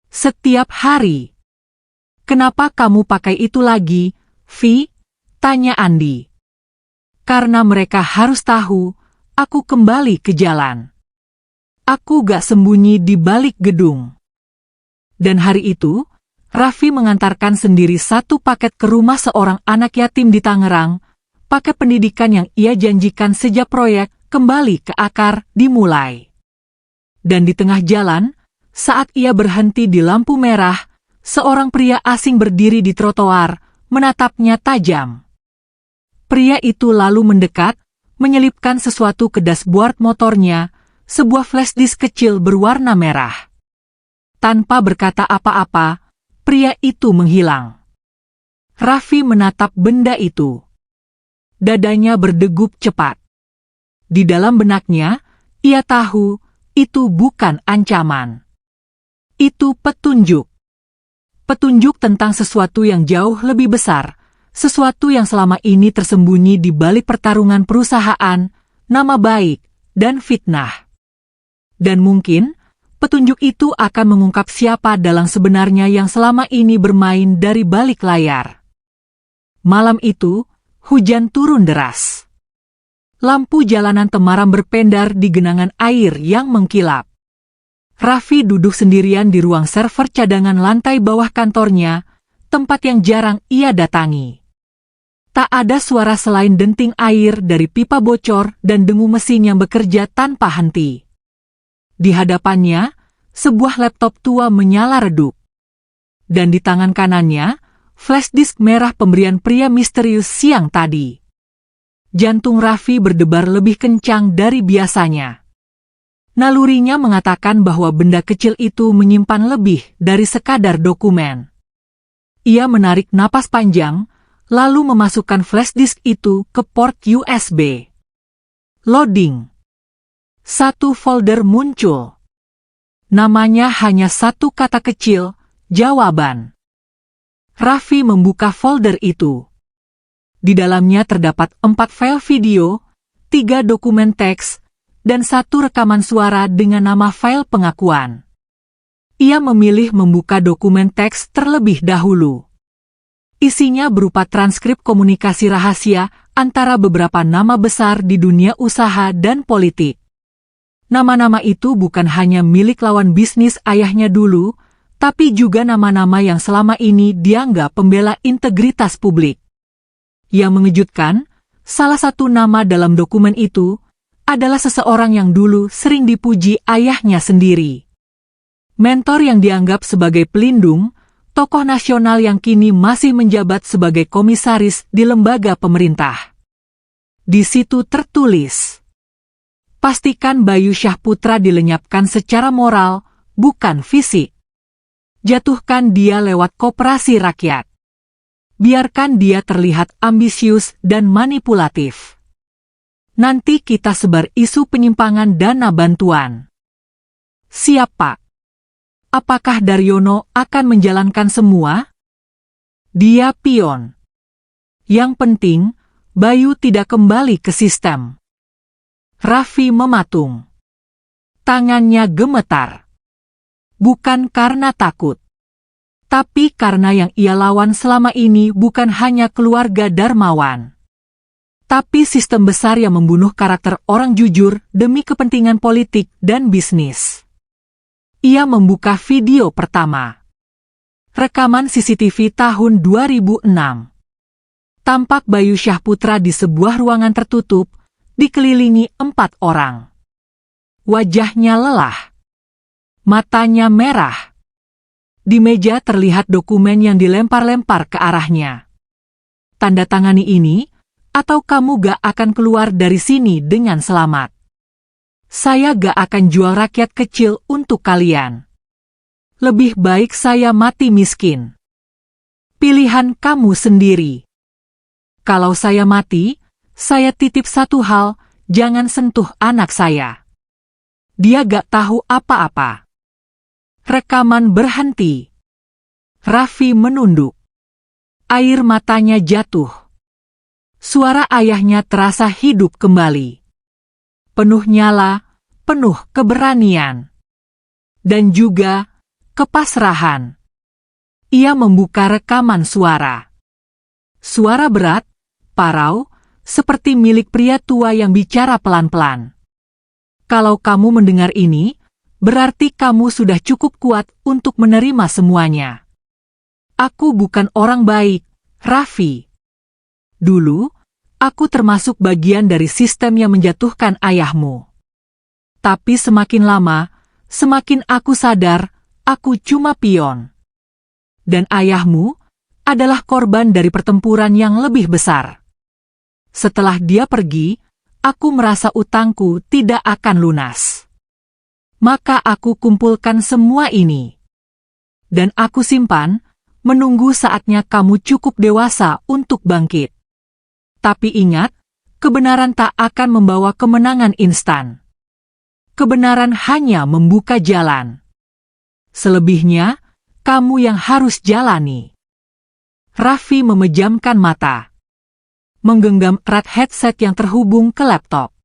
Setiap hari. Kenapa kamu pakai itu lagi, Vi? Tanya Andi. Karena mereka harus tahu, aku kembali ke jalan. Aku gak sembunyi di balik gedung. Dan hari itu, Raffi mengantarkan sendiri satu paket ke rumah seorang anak yatim di Tangerang, paket pendidikan yang ia janjikan sejak proyek kembali ke akar dimulai. Dan di tengah jalan, saat ia berhenti di lampu merah, seorang pria asing berdiri di trotoar, menatapnya tajam. Pria itu lalu mendekat, menyelipkan sesuatu ke dashboard motornya, sebuah flash disk kecil berwarna merah. Tanpa berkata apa-apa, pria itu menghilang. Raffi menatap benda itu. Dadanya berdegup cepat. Di dalam benaknya, ia tahu itu bukan ancaman. Itu petunjuk. Petunjuk tentang sesuatu yang jauh lebih besar, sesuatu yang selama ini tersembunyi di balik pertarungan perusahaan, nama baik, dan fitnah. Dan mungkin, petunjuk itu akan mengungkap siapa dalang sebenarnya yang selama ini bermain dari balik layar. Malam itu, hujan turun deras. Lampu jalanan temaram berpendar di genangan air yang mengkilap. Raffi duduk sendirian di ruang server cadangan lantai bawah kantornya, tempat yang jarang ia datangi. Tak ada suara selain denting air dari pipa bocor dan dengung mesin yang bekerja tanpa henti. Di hadapannya, sebuah laptop tua menyala redup. Dan di tangan kanannya, flash disk merah pemberian pria misterius siang tadi. Jantung Raffi berdebar lebih kencang dari biasanya. Nalurinya mengatakan bahwa benda kecil itu menyimpan lebih dari sekadar dokumen. Ia menarik napas panjang, lalu memasukkan flash disk itu ke port USB. Loading. Satu folder muncul. Namanya hanya satu kata kecil, jawaban. Raffi membuka folder itu. Di dalamnya terdapat 4 file video, 3 dokumen teks, dan 1 rekaman suara dengan nama file pengakuan. Ia memilih membuka dokumen teks terlebih dahulu. Isinya berupa transkrip komunikasi rahasia antara beberapa nama besar di dunia usaha dan politik. Nama-nama itu bukan hanya milik lawan bisnis ayahnya dulu, tapi juga nama-nama yang selama ini dianggap pembela integritas publik. Yang mengejutkan, salah satu nama dalam dokumen itu adalah seseorang yang dulu sering dipuji ayahnya sendiri. Mentor yang dianggap sebagai pelindung, tokoh nasional yang kini masih menjabat sebagai komisaris di lembaga pemerintah. Di situ tertulis, pastikan Bayu Syahputra dilenyapkan secara moral, bukan fisik. Jatuhkan dia lewat koperasi rakyat. Biarkan dia terlihat ambisius dan manipulatif. Nanti kita sebar isu penyimpangan dana bantuan. Siap, Pak. Apakah Daryono akan menjalankan semua? Dia pion. Yang penting, Bayu tidak kembali ke sistem. Raffi mematung. Tangannya gemetar. Bukan karena takut, tapi karena yang ia lawan selama ini bukan hanya keluarga Darmawan, tapi sistem besar yang membunuh karakter orang jujur demi kepentingan politik dan bisnis. Ia membuka video pertama. Rekaman CCTV tahun 2006. Tampak Bayu Syahputra di sebuah ruangan tertutup, dikelilingi 4 orang. Wajahnya lelah. Matanya merah. Di meja terlihat dokumen yang dilempar-lempar ke arahnya. Tanda tangani ini, atau kamu gak akan keluar dari sini dengan selamat. Saya gak akan jual rakyat kecil untuk kalian. Lebih baik saya mati miskin. Pilihan kamu sendiri. Kalau saya mati, saya titip satu hal, jangan sentuh anak saya. Dia gak tahu apa-apa. Rekaman berhenti. Raffi menunduk. Air matanya jatuh. Suara ayahnya terasa hidup kembali. Penuh nyala, penuh keberanian. Dan juga kepasrahan. Ia membuka rekaman suara. Suara berat, parau, seperti milik pria tua yang bicara pelan-pelan. Kalau kamu mendengar ini, berarti kamu sudah cukup kuat untuk menerima semuanya. Aku bukan orang baik, Raffi. Dulu, aku termasuk bagian dari sistem yang menjatuhkan ayahmu. Tapi semakin lama, semakin aku sadar, aku cuma pion. Dan ayahmu adalah korban dari pertempuran yang lebih besar. Setelah dia pergi, aku merasa utangku tidak akan lunas. Maka aku kumpulkan semua ini. Dan aku simpan, menunggu saatnya kamu cukup dewasa untuk bangkit. Tapi ingat, kebenaran tak akan membawa kemenangan instan. Kebenaran hanya membuka jalan. Selebihnya, kamu yang harus jalani. Raffi memejamkan mata. Menggenggam erat headset yang terhubung ke laptop.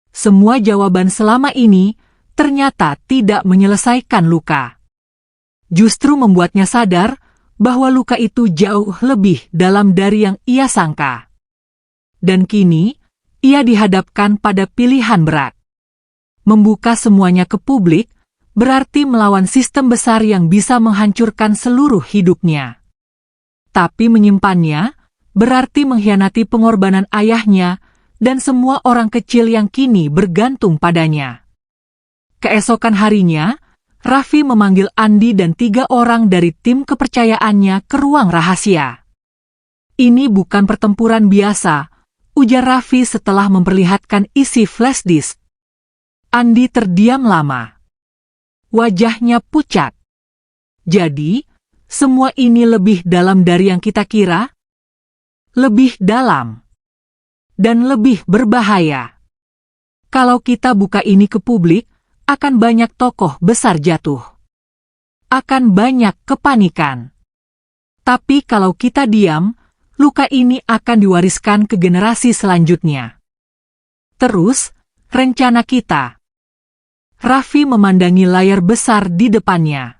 Semua jawaban selama ini ternyata tidak menyelesaikan luka. Justru membuatnya sadar bahwa luka itu jauh lebih dalam dari yang ia sangka. Dan kini, ia dihadapkan pada pilihan berat. Membuka semuanya ke publik berarti melawan sistem besar yang bisa menghancurkan seluruh hidupnya. Tapi menyimpannya berarti mengkhianati pengorbanan ayahnya dan semua orang kecil yang kini bergantung padanya. Keesokan harinya, Raffi memanggil Andi dan 3 orang dari tim kepercayaannya ke ruang rahasia. Ini bukan pertempuran biasa, ujar Raffi setelah memperlihatkan isi flash disk. Andi terdiam lama. Wajahnya pucat. Jadi, semua ini lebih dalam dari yang kita kira? Lebih dalam. Dan lebih berbahaya. Kalau kita buka ini ke publik, akan banyak tokoh besar jatuh. Akan banyak kepanikan. Tapi kalau kita diam, luka ini akan diwariskan ke generasi selanjutnya. Terus, rencana kita. Raffi memandangi layar besar di depannya.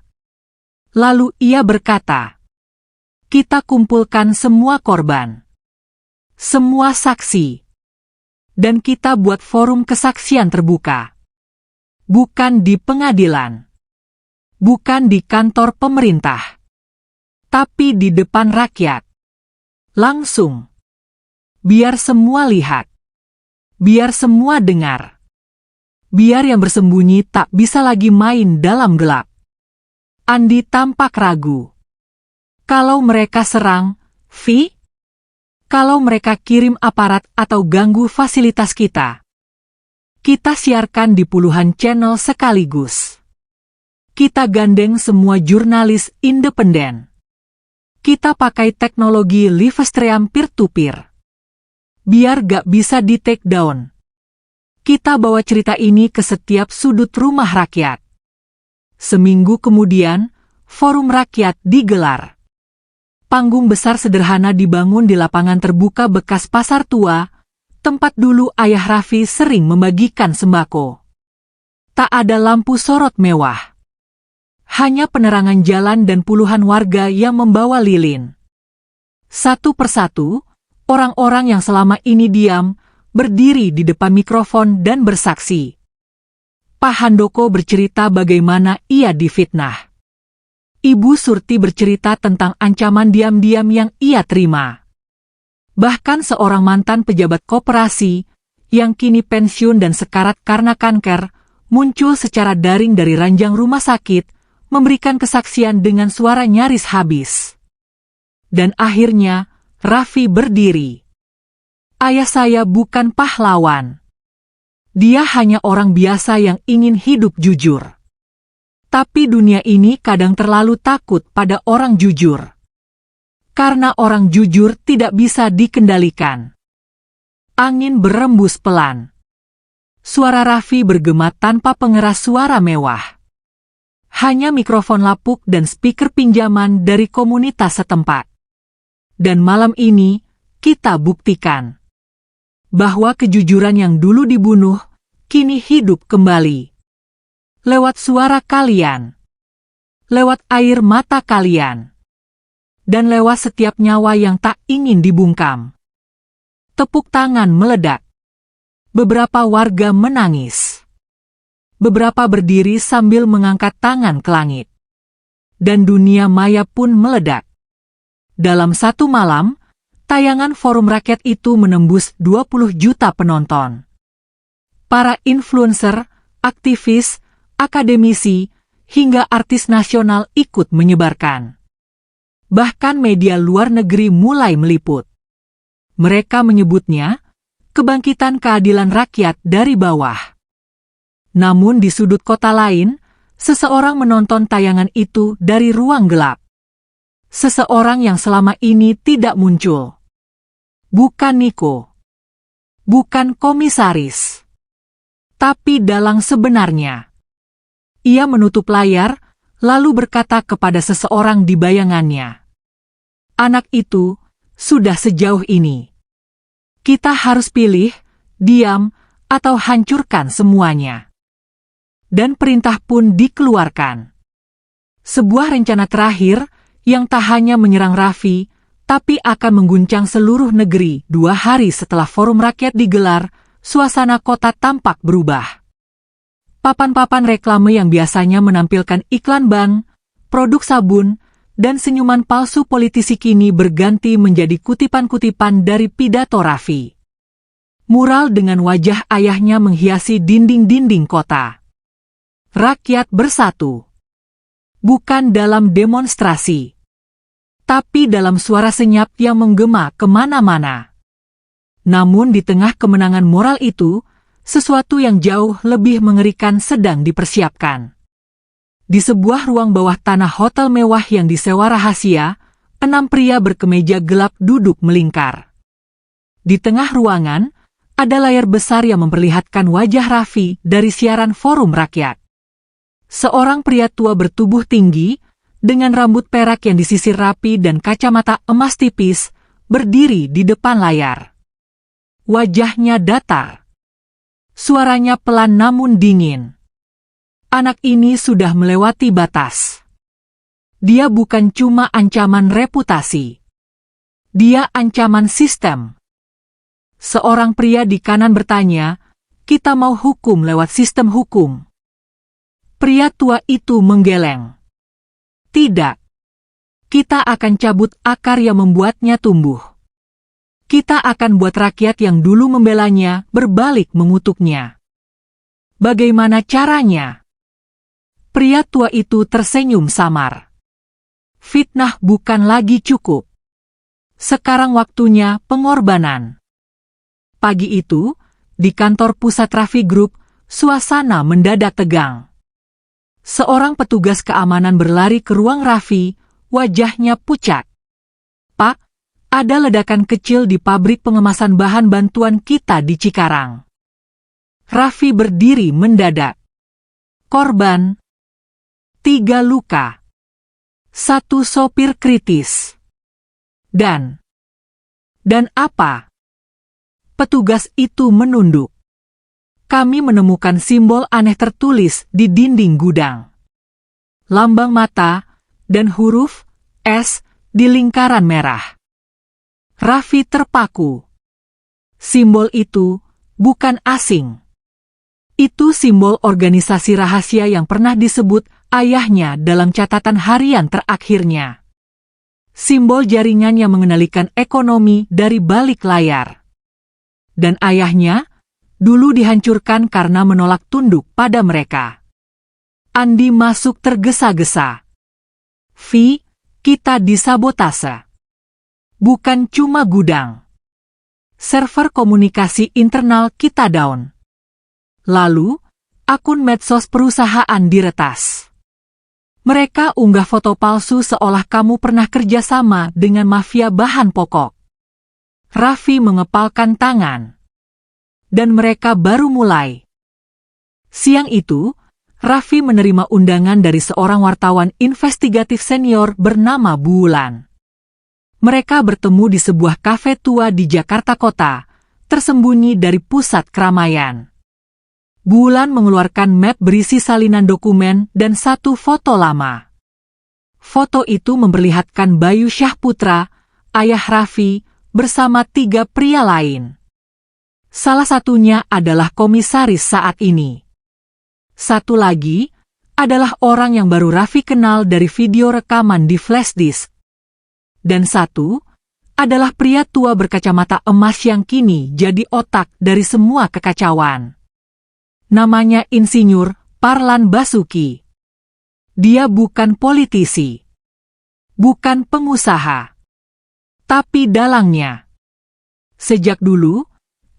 Lalu ia berkata, kita kumpulkan semua korban. Semua saksi. Dan kita buat forum kesaksian terbuka. Bukan di pengadilan. Bukan di kantor pemerintah. Tapi di depan rakyat. Langsung. Biar semua lihat. Biar semua dengar. Biar yang bersembunyi tak bisa lagi main dalam gelap. Andi tampak ragu. Kalau mereka serang, Vi? Kalau mereka kirim aparat atau ganggu fasilitas kita siarkan di puluhan channel sekaligus. Kita gandeng semua jurnalis independen. Kita pakai teknologi livestream peer-to-peer. Biar gak bisa di-take down. Kita bawa cerita ini ke setiap sudut rumah rakyat. Seminggu kemudian, forum rakyat digelar. Panggung besar sederhana dibangun di lapangan terbuka bekas pasar tua, tempat dulu ayah Raffi sering membagikan sembako. Tak ada lampu sorot mewah. Hanya penerangan jalan dan puluhan warga yang membawa lilin. Satu persatu, orang-orang yang selama ini diam, berdiri di depan mikrofon dan bersaksi. Pak Handoko bercerita bagaimana ia difitnah. Ibu Surti bercerita tentang ancaman diam-diam yang ia terima. Bahkan seorang mantan pejabat koperasi, yang kini pensiun dan sekarat karena kanker, muncul secara daring dari ranjang rumah sakit, memberikan kesaksian dengan suara nyaris habis. Dan akhirnya, Raffi berdiri. Ayah saya bukan pahlawan. Dia hanya orang biasa yang ingin hidup jujur. Tapi dunia ini kadang terlalu takut pada orang jujur. Karena orang jujur tidak bisa dikendalikan. Angin berembus pelan. Suara Raffi bergema tanpa pengeras suara mewah. Hanya mikrofon lapuk dan speaker pinjaman dari komunitas setempat. Dan malam ini, kita buktikan bahwa kejujuran yang dulu dibunuh, kini hidup kembali. Lewat suara kalian, lewat air mata kalian, dan lewat setiap nyawa yang tak ingin dibungkam. Tepuk tangan meledak. Beberapa warga menangis. Beberapa berdiri sambil mengangkat tangan ke langit. Dan dunia maya pun meledak. Dalam satu malam, tayangan forum rakyat itu menembus 20 juta penonton. Para influencer, aktivis, akademisi, hingga artis nasional ikut menyebarkan. Bahkan media luar negeri mulai meliput. Mereka menyebutnya kebangkitan keadilan rakyat dari bawah. Namun di sudut kota lain, seseorang menonton tayangan itu dari ruang gelap. Seseorang yang selama ini tidak muncul. Bukan Niko. Bukan komisaris. Tapi dalang sebenarnya. Ia menutup layar, lalu berkata kepada seseorang di bayangannya. Anak itu sudah sejauh ini. Kita harus pilih, diam, atau hancurkan semuanya. Dan perintah pun dikeluarkan. Sebuah rencana terakhir yang tak hanya menyerang Raffi, tapi akan mengguncang seluruh negeri. 2 hari setelah forum rakyat digelar, suasana kota tampak berubah. Papan-papan reklame yang biasanya menampilkan iklan bank, produk sabun, dan senyuman palsu politisi kini berganti menjadi kutipan-kutipan dari pidato Raffi. Mural dengan wajah ayahnya menghiasi dinding-dinding kota. Rakyat bersatu. Bukan dalam demonstrasi, tapi dalam suara senyap yang menggema kemana-mana. Namun di tengah kemenangan moral itu, sesuatu yang jauh lebih mengerikan sedang dipersiapkan. Di sebuah ruang bawah tanah hotel mewah yang disewa rahasia, 6 pria berkemeja gelap duduk melingkar. Di tengah ruangan, ada layar besar yang memperlihatkan wajah Raffi dari siaran forum rakyat. Seorang pria tua bertubuh tinggi, dengan rambut perak yang disisir rapi dan kacamata emas tipis, berdiri di depan layar. Wajahnya datar. Suaranya pelan namun dingin. Anak ini sudah melewati batas. Dia bukan cuma ancaman reputasi. Dia ancaman sistem. Seorang pria di kanan bertanya, kita mau hukum lewat sistem hukum. Pria tua itu menggeleng. Tidak. Kita akan cabut akar yang membuatnya tumbuh. Kita akan buat rakyat yang dulu membelanya berbalik mengutuknya. Bagaimana caranya? Pria tua itu tersenyum samar. Fitnah bukan lagi cukup. Sekarang waktunya pengorbanan. Pagi itu, di kantor pusat Raffi Group, suasana mendadak tegang. Seorang petugas keamanan berlari ke ruang Raffi, wajahnya pucat. "Pak, ada ledakan kecil di pabrik pengemasan bahan bantuan kita di Cikarang." Raffi berdiri mendadak. Korban: 3 luka. 1 sopir kritis. Dan apa? Petugas itu menunduk. "Kami menemukan simbol aneh tertulis di dinding gudang. Lambang mata dan huruf S di lingkaran merah." Raffi terpaku. Simbol itu bukan asing. Itu simbol organisasi rahasia yang pernah disebut ayahnya dalam catatan harian terakhirnya. Simbol jaringan yang mengendalikan ekonomi dari balik layar. Dan ayahnya dulu dihancurkan karena menolak tunduk pada mereka. Andi masuk tergesa-gesa. "Vi, kita disabotase. Bukan cuma gudang. Server komunikasi internal kita down. Lalu, akun medsos perusahaan diretas. Mereka unggah foto palsu seolah kamu pernah kerjasama dengan mafia bahan pokok." Raffi mengepalkan tangan. Dan mereka baru mulai. Siang itu, Raffi menerima undangan dari seorang wartawan investigatif senior bernama Bulan. Mereka bertemu di sebuah kafe tua di Jakarta Kota, tersembunyi dari pusat keramaian. Bulan mengeluarkan map berisi salinan dokumen dan 1 foto lama. Foto itu memperlihatkan Bayu Syahputra, ayah Raffi, bersama 3 pria lain. Salah satunya adalah komisaris saat ini. Satu lagi adalah orang yang baru Raffi kenal dari video rekaman di flash disk. Dan satu adalah pria tua berkacamata emas yang kini jadi otak dari semua kekacauan. Namanya Insinyur Parlan Basuki. Dia bukan politisi, bukan pengusaha, tapi dalangnya. Sejak dulu,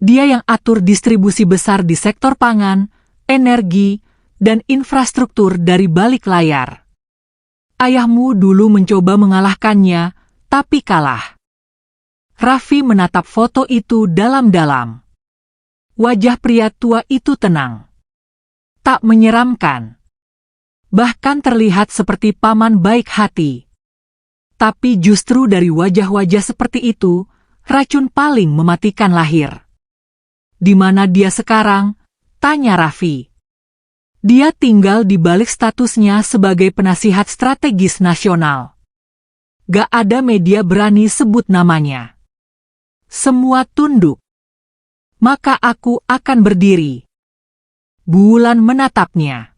dia yang atur distribusi besar di sektor pangan, energi, dan infrastruktur dari balik layar. Ayahmu dulu mencoba mengalahkannya, tapi kalah. Raffi menatap foto itu dalam-dalam. Wajah pria tua itu tenang. Tak menyeramkan. Bahkan terlihat seperti paman baik hati. Tapi justru dari wajah-wajah seperti itu, racun paling mematikan lahir. "Di mana dia sekarang?" tanya Raffi. "Dia tinggal di balik statusnya sebagai penasihat strategis nasional. Gak ada media berani sebut namanya. Semua tunduk. Maka aku akan berdiri." Bulan menatapnya.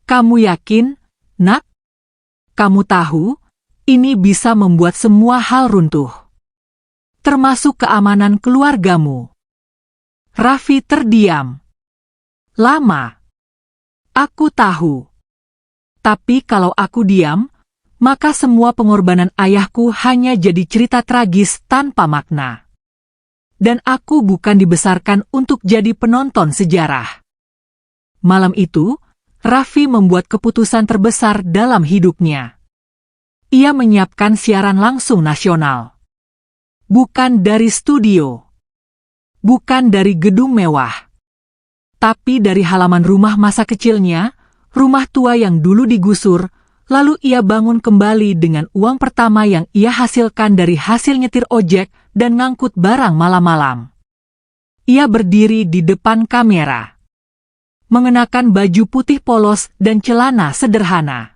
"Kamu yakin, Nak? Kamu tahu, ini bisa membuat semua hal runtuh. Termasuk keamanan keluargamu." Raffi terdiam. "Lama. Aku tahu. Tapi kalau aku diam, maka semua pengorbanan ayahku hanya jadi cerita tragis tanpa makna. Dan aku bukan dibesarkan untuk jadi penonton sejarah." Malam itu, Raffi membuat keputusan terbesar dalam hidupnya. Ia menyiapkan siaran langsung nasional. Bukan dari studio. Bukan dari gedung mewah. Tapi dari halaman rumah masa kecilnya, rumah tua yang dulu digusur, lalu ia bangun kembali dengan uang pertama yang ia hasilkan dari hasil nyetir ojek dan ngangkut barang malam-malam. Ia berdiri di depan kamera. Mengenakan baju putih polos dan celana sederhana.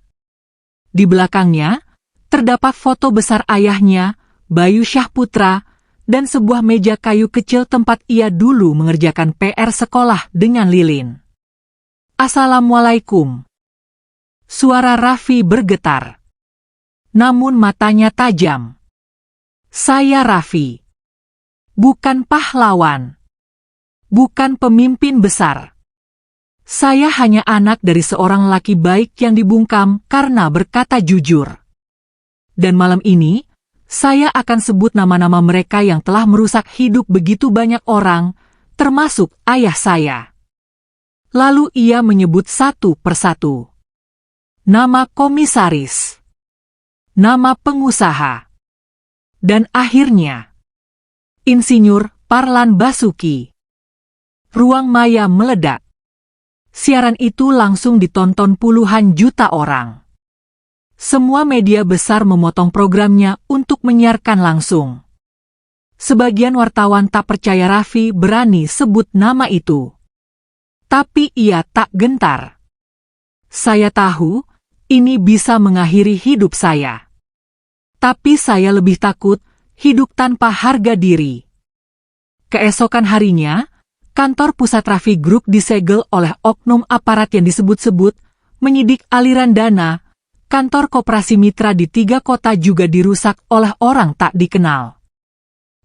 Di belakangnya, terdapat foto besar ayahnya, Bayu Syahputra, dan sebuah meja kayu kecil tempat ia dulu mengerjakan PR sekolah dengan lilin. "Assalamualaikum." Suara Raffi bergetar. Namun matanya tajam. "Saya Raffi. Bukan pahlawan. Bukan pemimpin besar. Saya hanya anak dari seorang laki baik yang dibungkam karena berkata jujur. Dan malam ini, saya akan sebut nama-nama mereka yang telah merusak hidup begitu banyak orang, termasuk ayah saya." Lalu ia menyebut satu persatu. nama komisaris, nama pengusaha, dan akhirnya Insinyur Parlan Basuki. Ruang maya meledak. Siaran itu langsung ditonton puluhan juta orang. Semua media besar memotong programnya untuk menyiarkan langsung. Sebagian wartawan tak percaya Raffi berani sebut nama itu. Tapi ia tak gentar. Saya tahu, ini bisa mengakhiri hidup saya. Tapi saya lebih takut hidup tanpa harga diri. Keesokan harinya, kantor pusat Raffi Group disegel oleh oknum aparat yang disebut-sebut menyidik aliran dana. Kantor koperasi mitra di 3 kota juga dirusak oleh orang tak dikenal.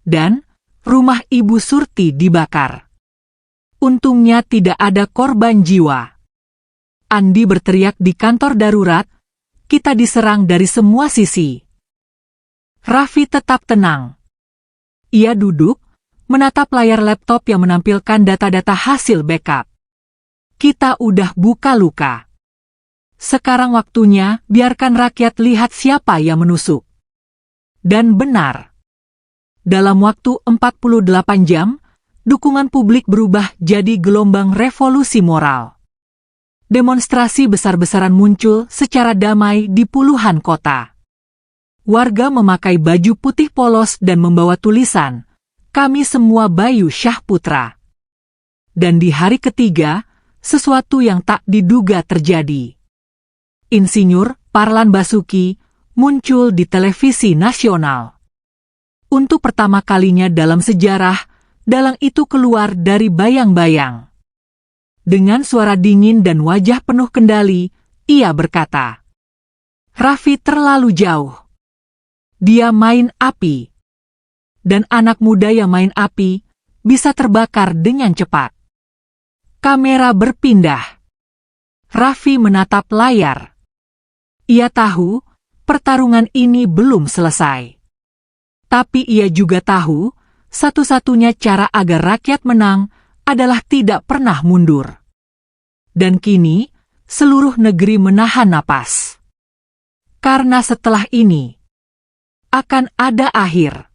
Dan rumah Ibu Surti dibakar. Untungnya tidak ada korban jiwa. Andi berteriak di kantor darurat, kita diserang dari semua sisi. Raffi tetap tenang. Ia duduk, menatap layar laptop yang menampilkan data-data hasil backup. Kita udah buka luka. Sekarang waktunya biarkan rakyat lihat siapa yang menusuk. Dan benar. Dalam waktu 48 jam, dukungan publik berubah jadi gelombang revolusi moral. Demonstrasi besar-besaran muncul secara damai di puluhan kota. Warga memakai baju putih polos dan membawa tulisan, "Kami semua Bayu Syahputra." Dan di hari ketiga, sesuatu yang tak diduga terjadi. Insinyur Parlan Basuki muncul di televisi nasional. Untuk pertama kalinya dalam sejarah, dalang itu keluar dari bayang-bayang. Dengan suara dingin dan wajah penuh kendali, ia berkata, "Raffi terlalu jauh. Dia main api. Dan anak muda yang main api bisa terbakar dengan cepat." Kamera berpindah. Raffi menatap layar. Ia tahu, pertarungan ini belum selesai. Tapi ia juga tahu, satu-satunya cara agar rakyat menang adalah tidak pernah mundur. Dan kini, seluruh negeri menahan napas. Karena setelah ini, akan ada akhir.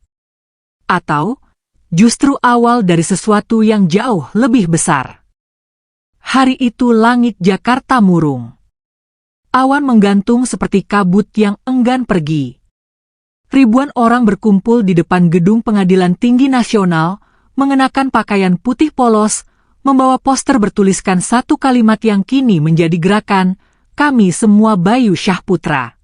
Atau, justru awal dari sesuatu yang jauh lebih besar. Hari itu langit Jakarta murung. Awan menggantung seperti kabut yang enggan pergi. Ribuan orang berkumpul di depan gedung Pengadilan Tinggi Nasional, mengenakan pakaian putih polos, membawa poster bertuliskan satu kalimat yang kini menjadi gerakan, "Kami semua Bayu Syahputra."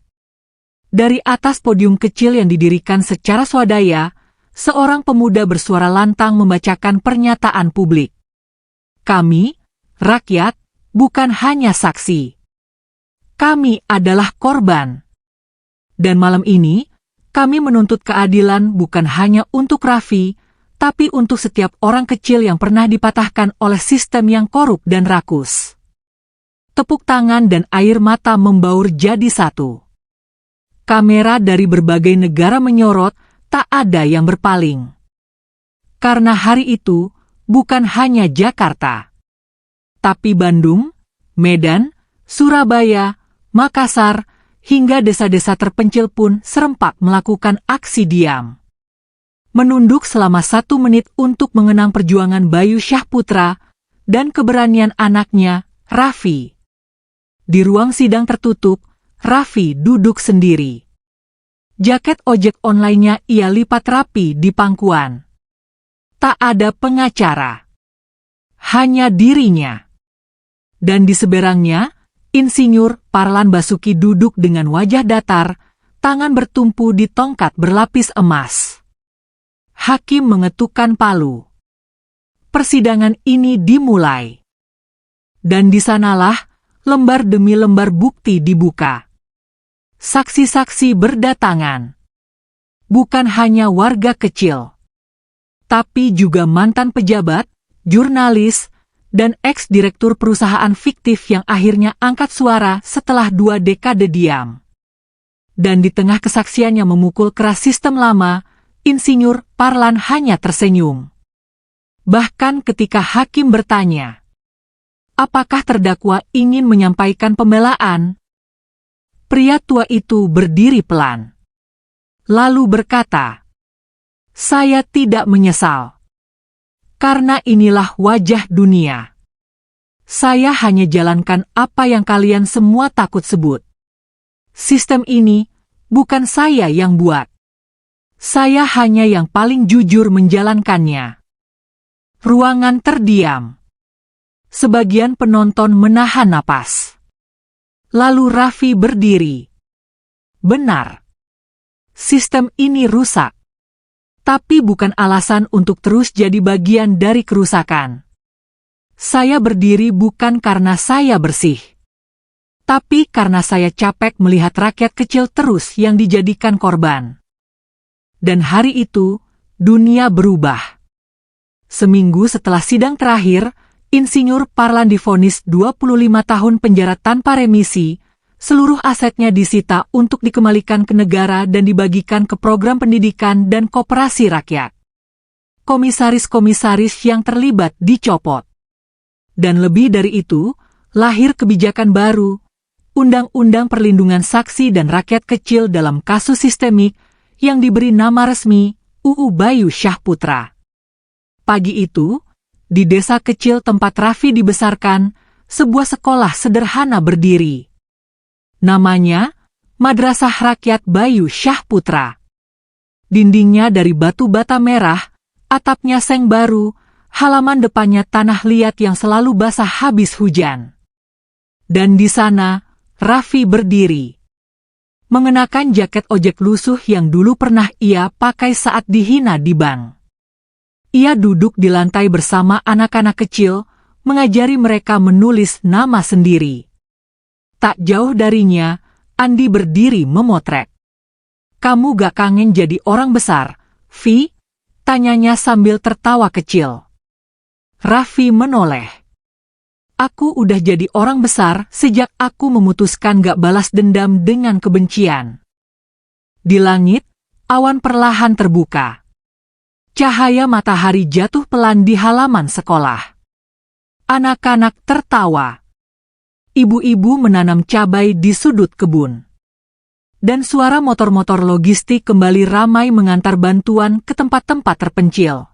Dari atas podium kecil yang didirikan secara swadaya, seorang pemuda bersuara lantang membacakan pernyataan publik. "Kami, rakyat, bukan hanya saksi. Kami adalah korban. Dan malam ini, kami menuntut keadilan bukan hanya untuk Raffi, tapi untuk setiap orang kecil yang pernah dipatahkan oleh sistem yang korup dan rakus." Tepuk tangan dan air mata membaur jadi satu. Kamera dari berbagai negara menyorot, tak ada yang berpaling. Karena hari itu, bukan hanya Jakarta, tapi Bandung, Medan, Surabaya, Makassar, hingga desa-desa terpencil pun serempak melakukan aksi diam. Menunduk selama 1 menit untuk mengenang perjuangan Bayu Syahputra dan keberanian anaknya, Raffi. Di ruang sidang tertutup, Raffi duduk sendiri. Jaket ojek online-nya ia lipat rapi di pangkuan. Tak ada pengacara. Hanya dirinya. Dan di seberangnya, Insinyur Parlan Basuki duduk dengan wajah datar, tangan bertumpu di tongkat berlapis emas. Hakim mengetukkan palu. Persidangan ini dimulai. Dan di sanalah, lembar demi lembar bukti dibuka. Saksi-saksi berdatangan. Bukan hanya warga kecil, tapi juga mantan pejabat, jurnalis, dan eks-direktur perusahaan fiktif yang akhirnya angkat suara setelah 2 dekade diam. Dan di tengah kesaksian yang memukul keras sistem lama, Insinyur Parlan hanya tersenyum. Bahkan ketika hakim bertanya, apakah terdakwa ingin menyampaikan pembelaan? Pria tua itu berdiri pelan. Lalu berkata, "Saya tidak menyesal. Karena inilah wajah dunia. Saya hanya jalankan apa yang kalian semua takut sebut. Sistem ini bukan saya yang buat. Saya hanya yang paling jujur menjalankannya." Ruangan terdiam. Sebagian penonton menahan napas. Lalu Raffi berdiri. Benar. Sistem ini rusak. Tapi bukan alasan untuk terus jadi bagian dari kerusakan. Saya berdiri bukan karena saya bersih. Tapi karena saya capek melihat rakyat kecil terus yang dijadikan korban. Dan hari itu, dunia berubah. Seminggu setelah sidang terakhir, Insinyur Parlan divonis 25 tahun penjara tanpa remisi, seluruh asetnya disita untuk dikembalikan ke negara dan dibagikan ke program pendidikan dan koperasi rakyat. Komisaris-komisaris yang terlibat dicopot. Dan lebih dari itu, lahir kebijakan baru, Undang-Undang Perlindungan Saksi dan Rakyat Kecil dalam Kasus Sistemik yang diberi nama resmi UU Bayu Syahputra. Pagi itu, di desa kecil tempat Raffi dibesarkan, sebuah sekolah sederhana berdiri. Namanya, Madrasah Rakyat Bayu Syahputra. Dindingnya dari batu bata merah, atapnya seng baru, halaman depannya tanah liat yang selalu basah habis hujan. Dan di sana, Raffi berdiri. Mengenakan jaket ojek lusuh yang dulu pernah ia pakai saat dihina di bank. Ia duduk di lantai bersama anak-anak kecil, mengajari mereka menulis nama sendiri. Tak jauh darinya, Andi berdiri memotret. "Kamu gak kangen jadi orang besar, Vi?" tanyanya sambil tertawa kecil. Raffi menoleh. "Aku udah jadi orang besar sejak aku memutuskan gak balas dendam dengan kebencian." Di langit, awan perlahan terbuka. Cahaya matahari jatuh pelan di halaman sekolah. Anak-anak tertawa. Ibu-ibu menanam cabai di sudut kebun. Dan suara motor-motor logistik kembali ramai mengantar bantuan ke tempat-tempat terpencil.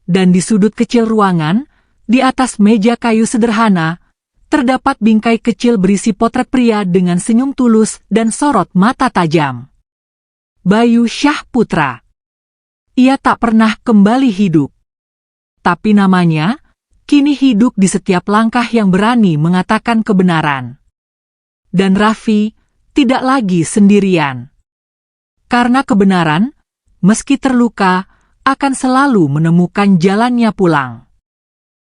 Dan di sudut kecil ruangan, di atas meja kayu sederhana, terdapat bingkai kecil berisi potret pria dengan senyum tulus dan sorot mata tajam. Bayu Syahputra. Ia tak pernah kembali hidup. Tapi namanya, kini hidup di setiap langkah yang berani mengatakan kebenaran. Dan Raffi tidak lagi sendirian. Karena kebenaran, meski terluka, akan selalu menemukan jalannya pulang.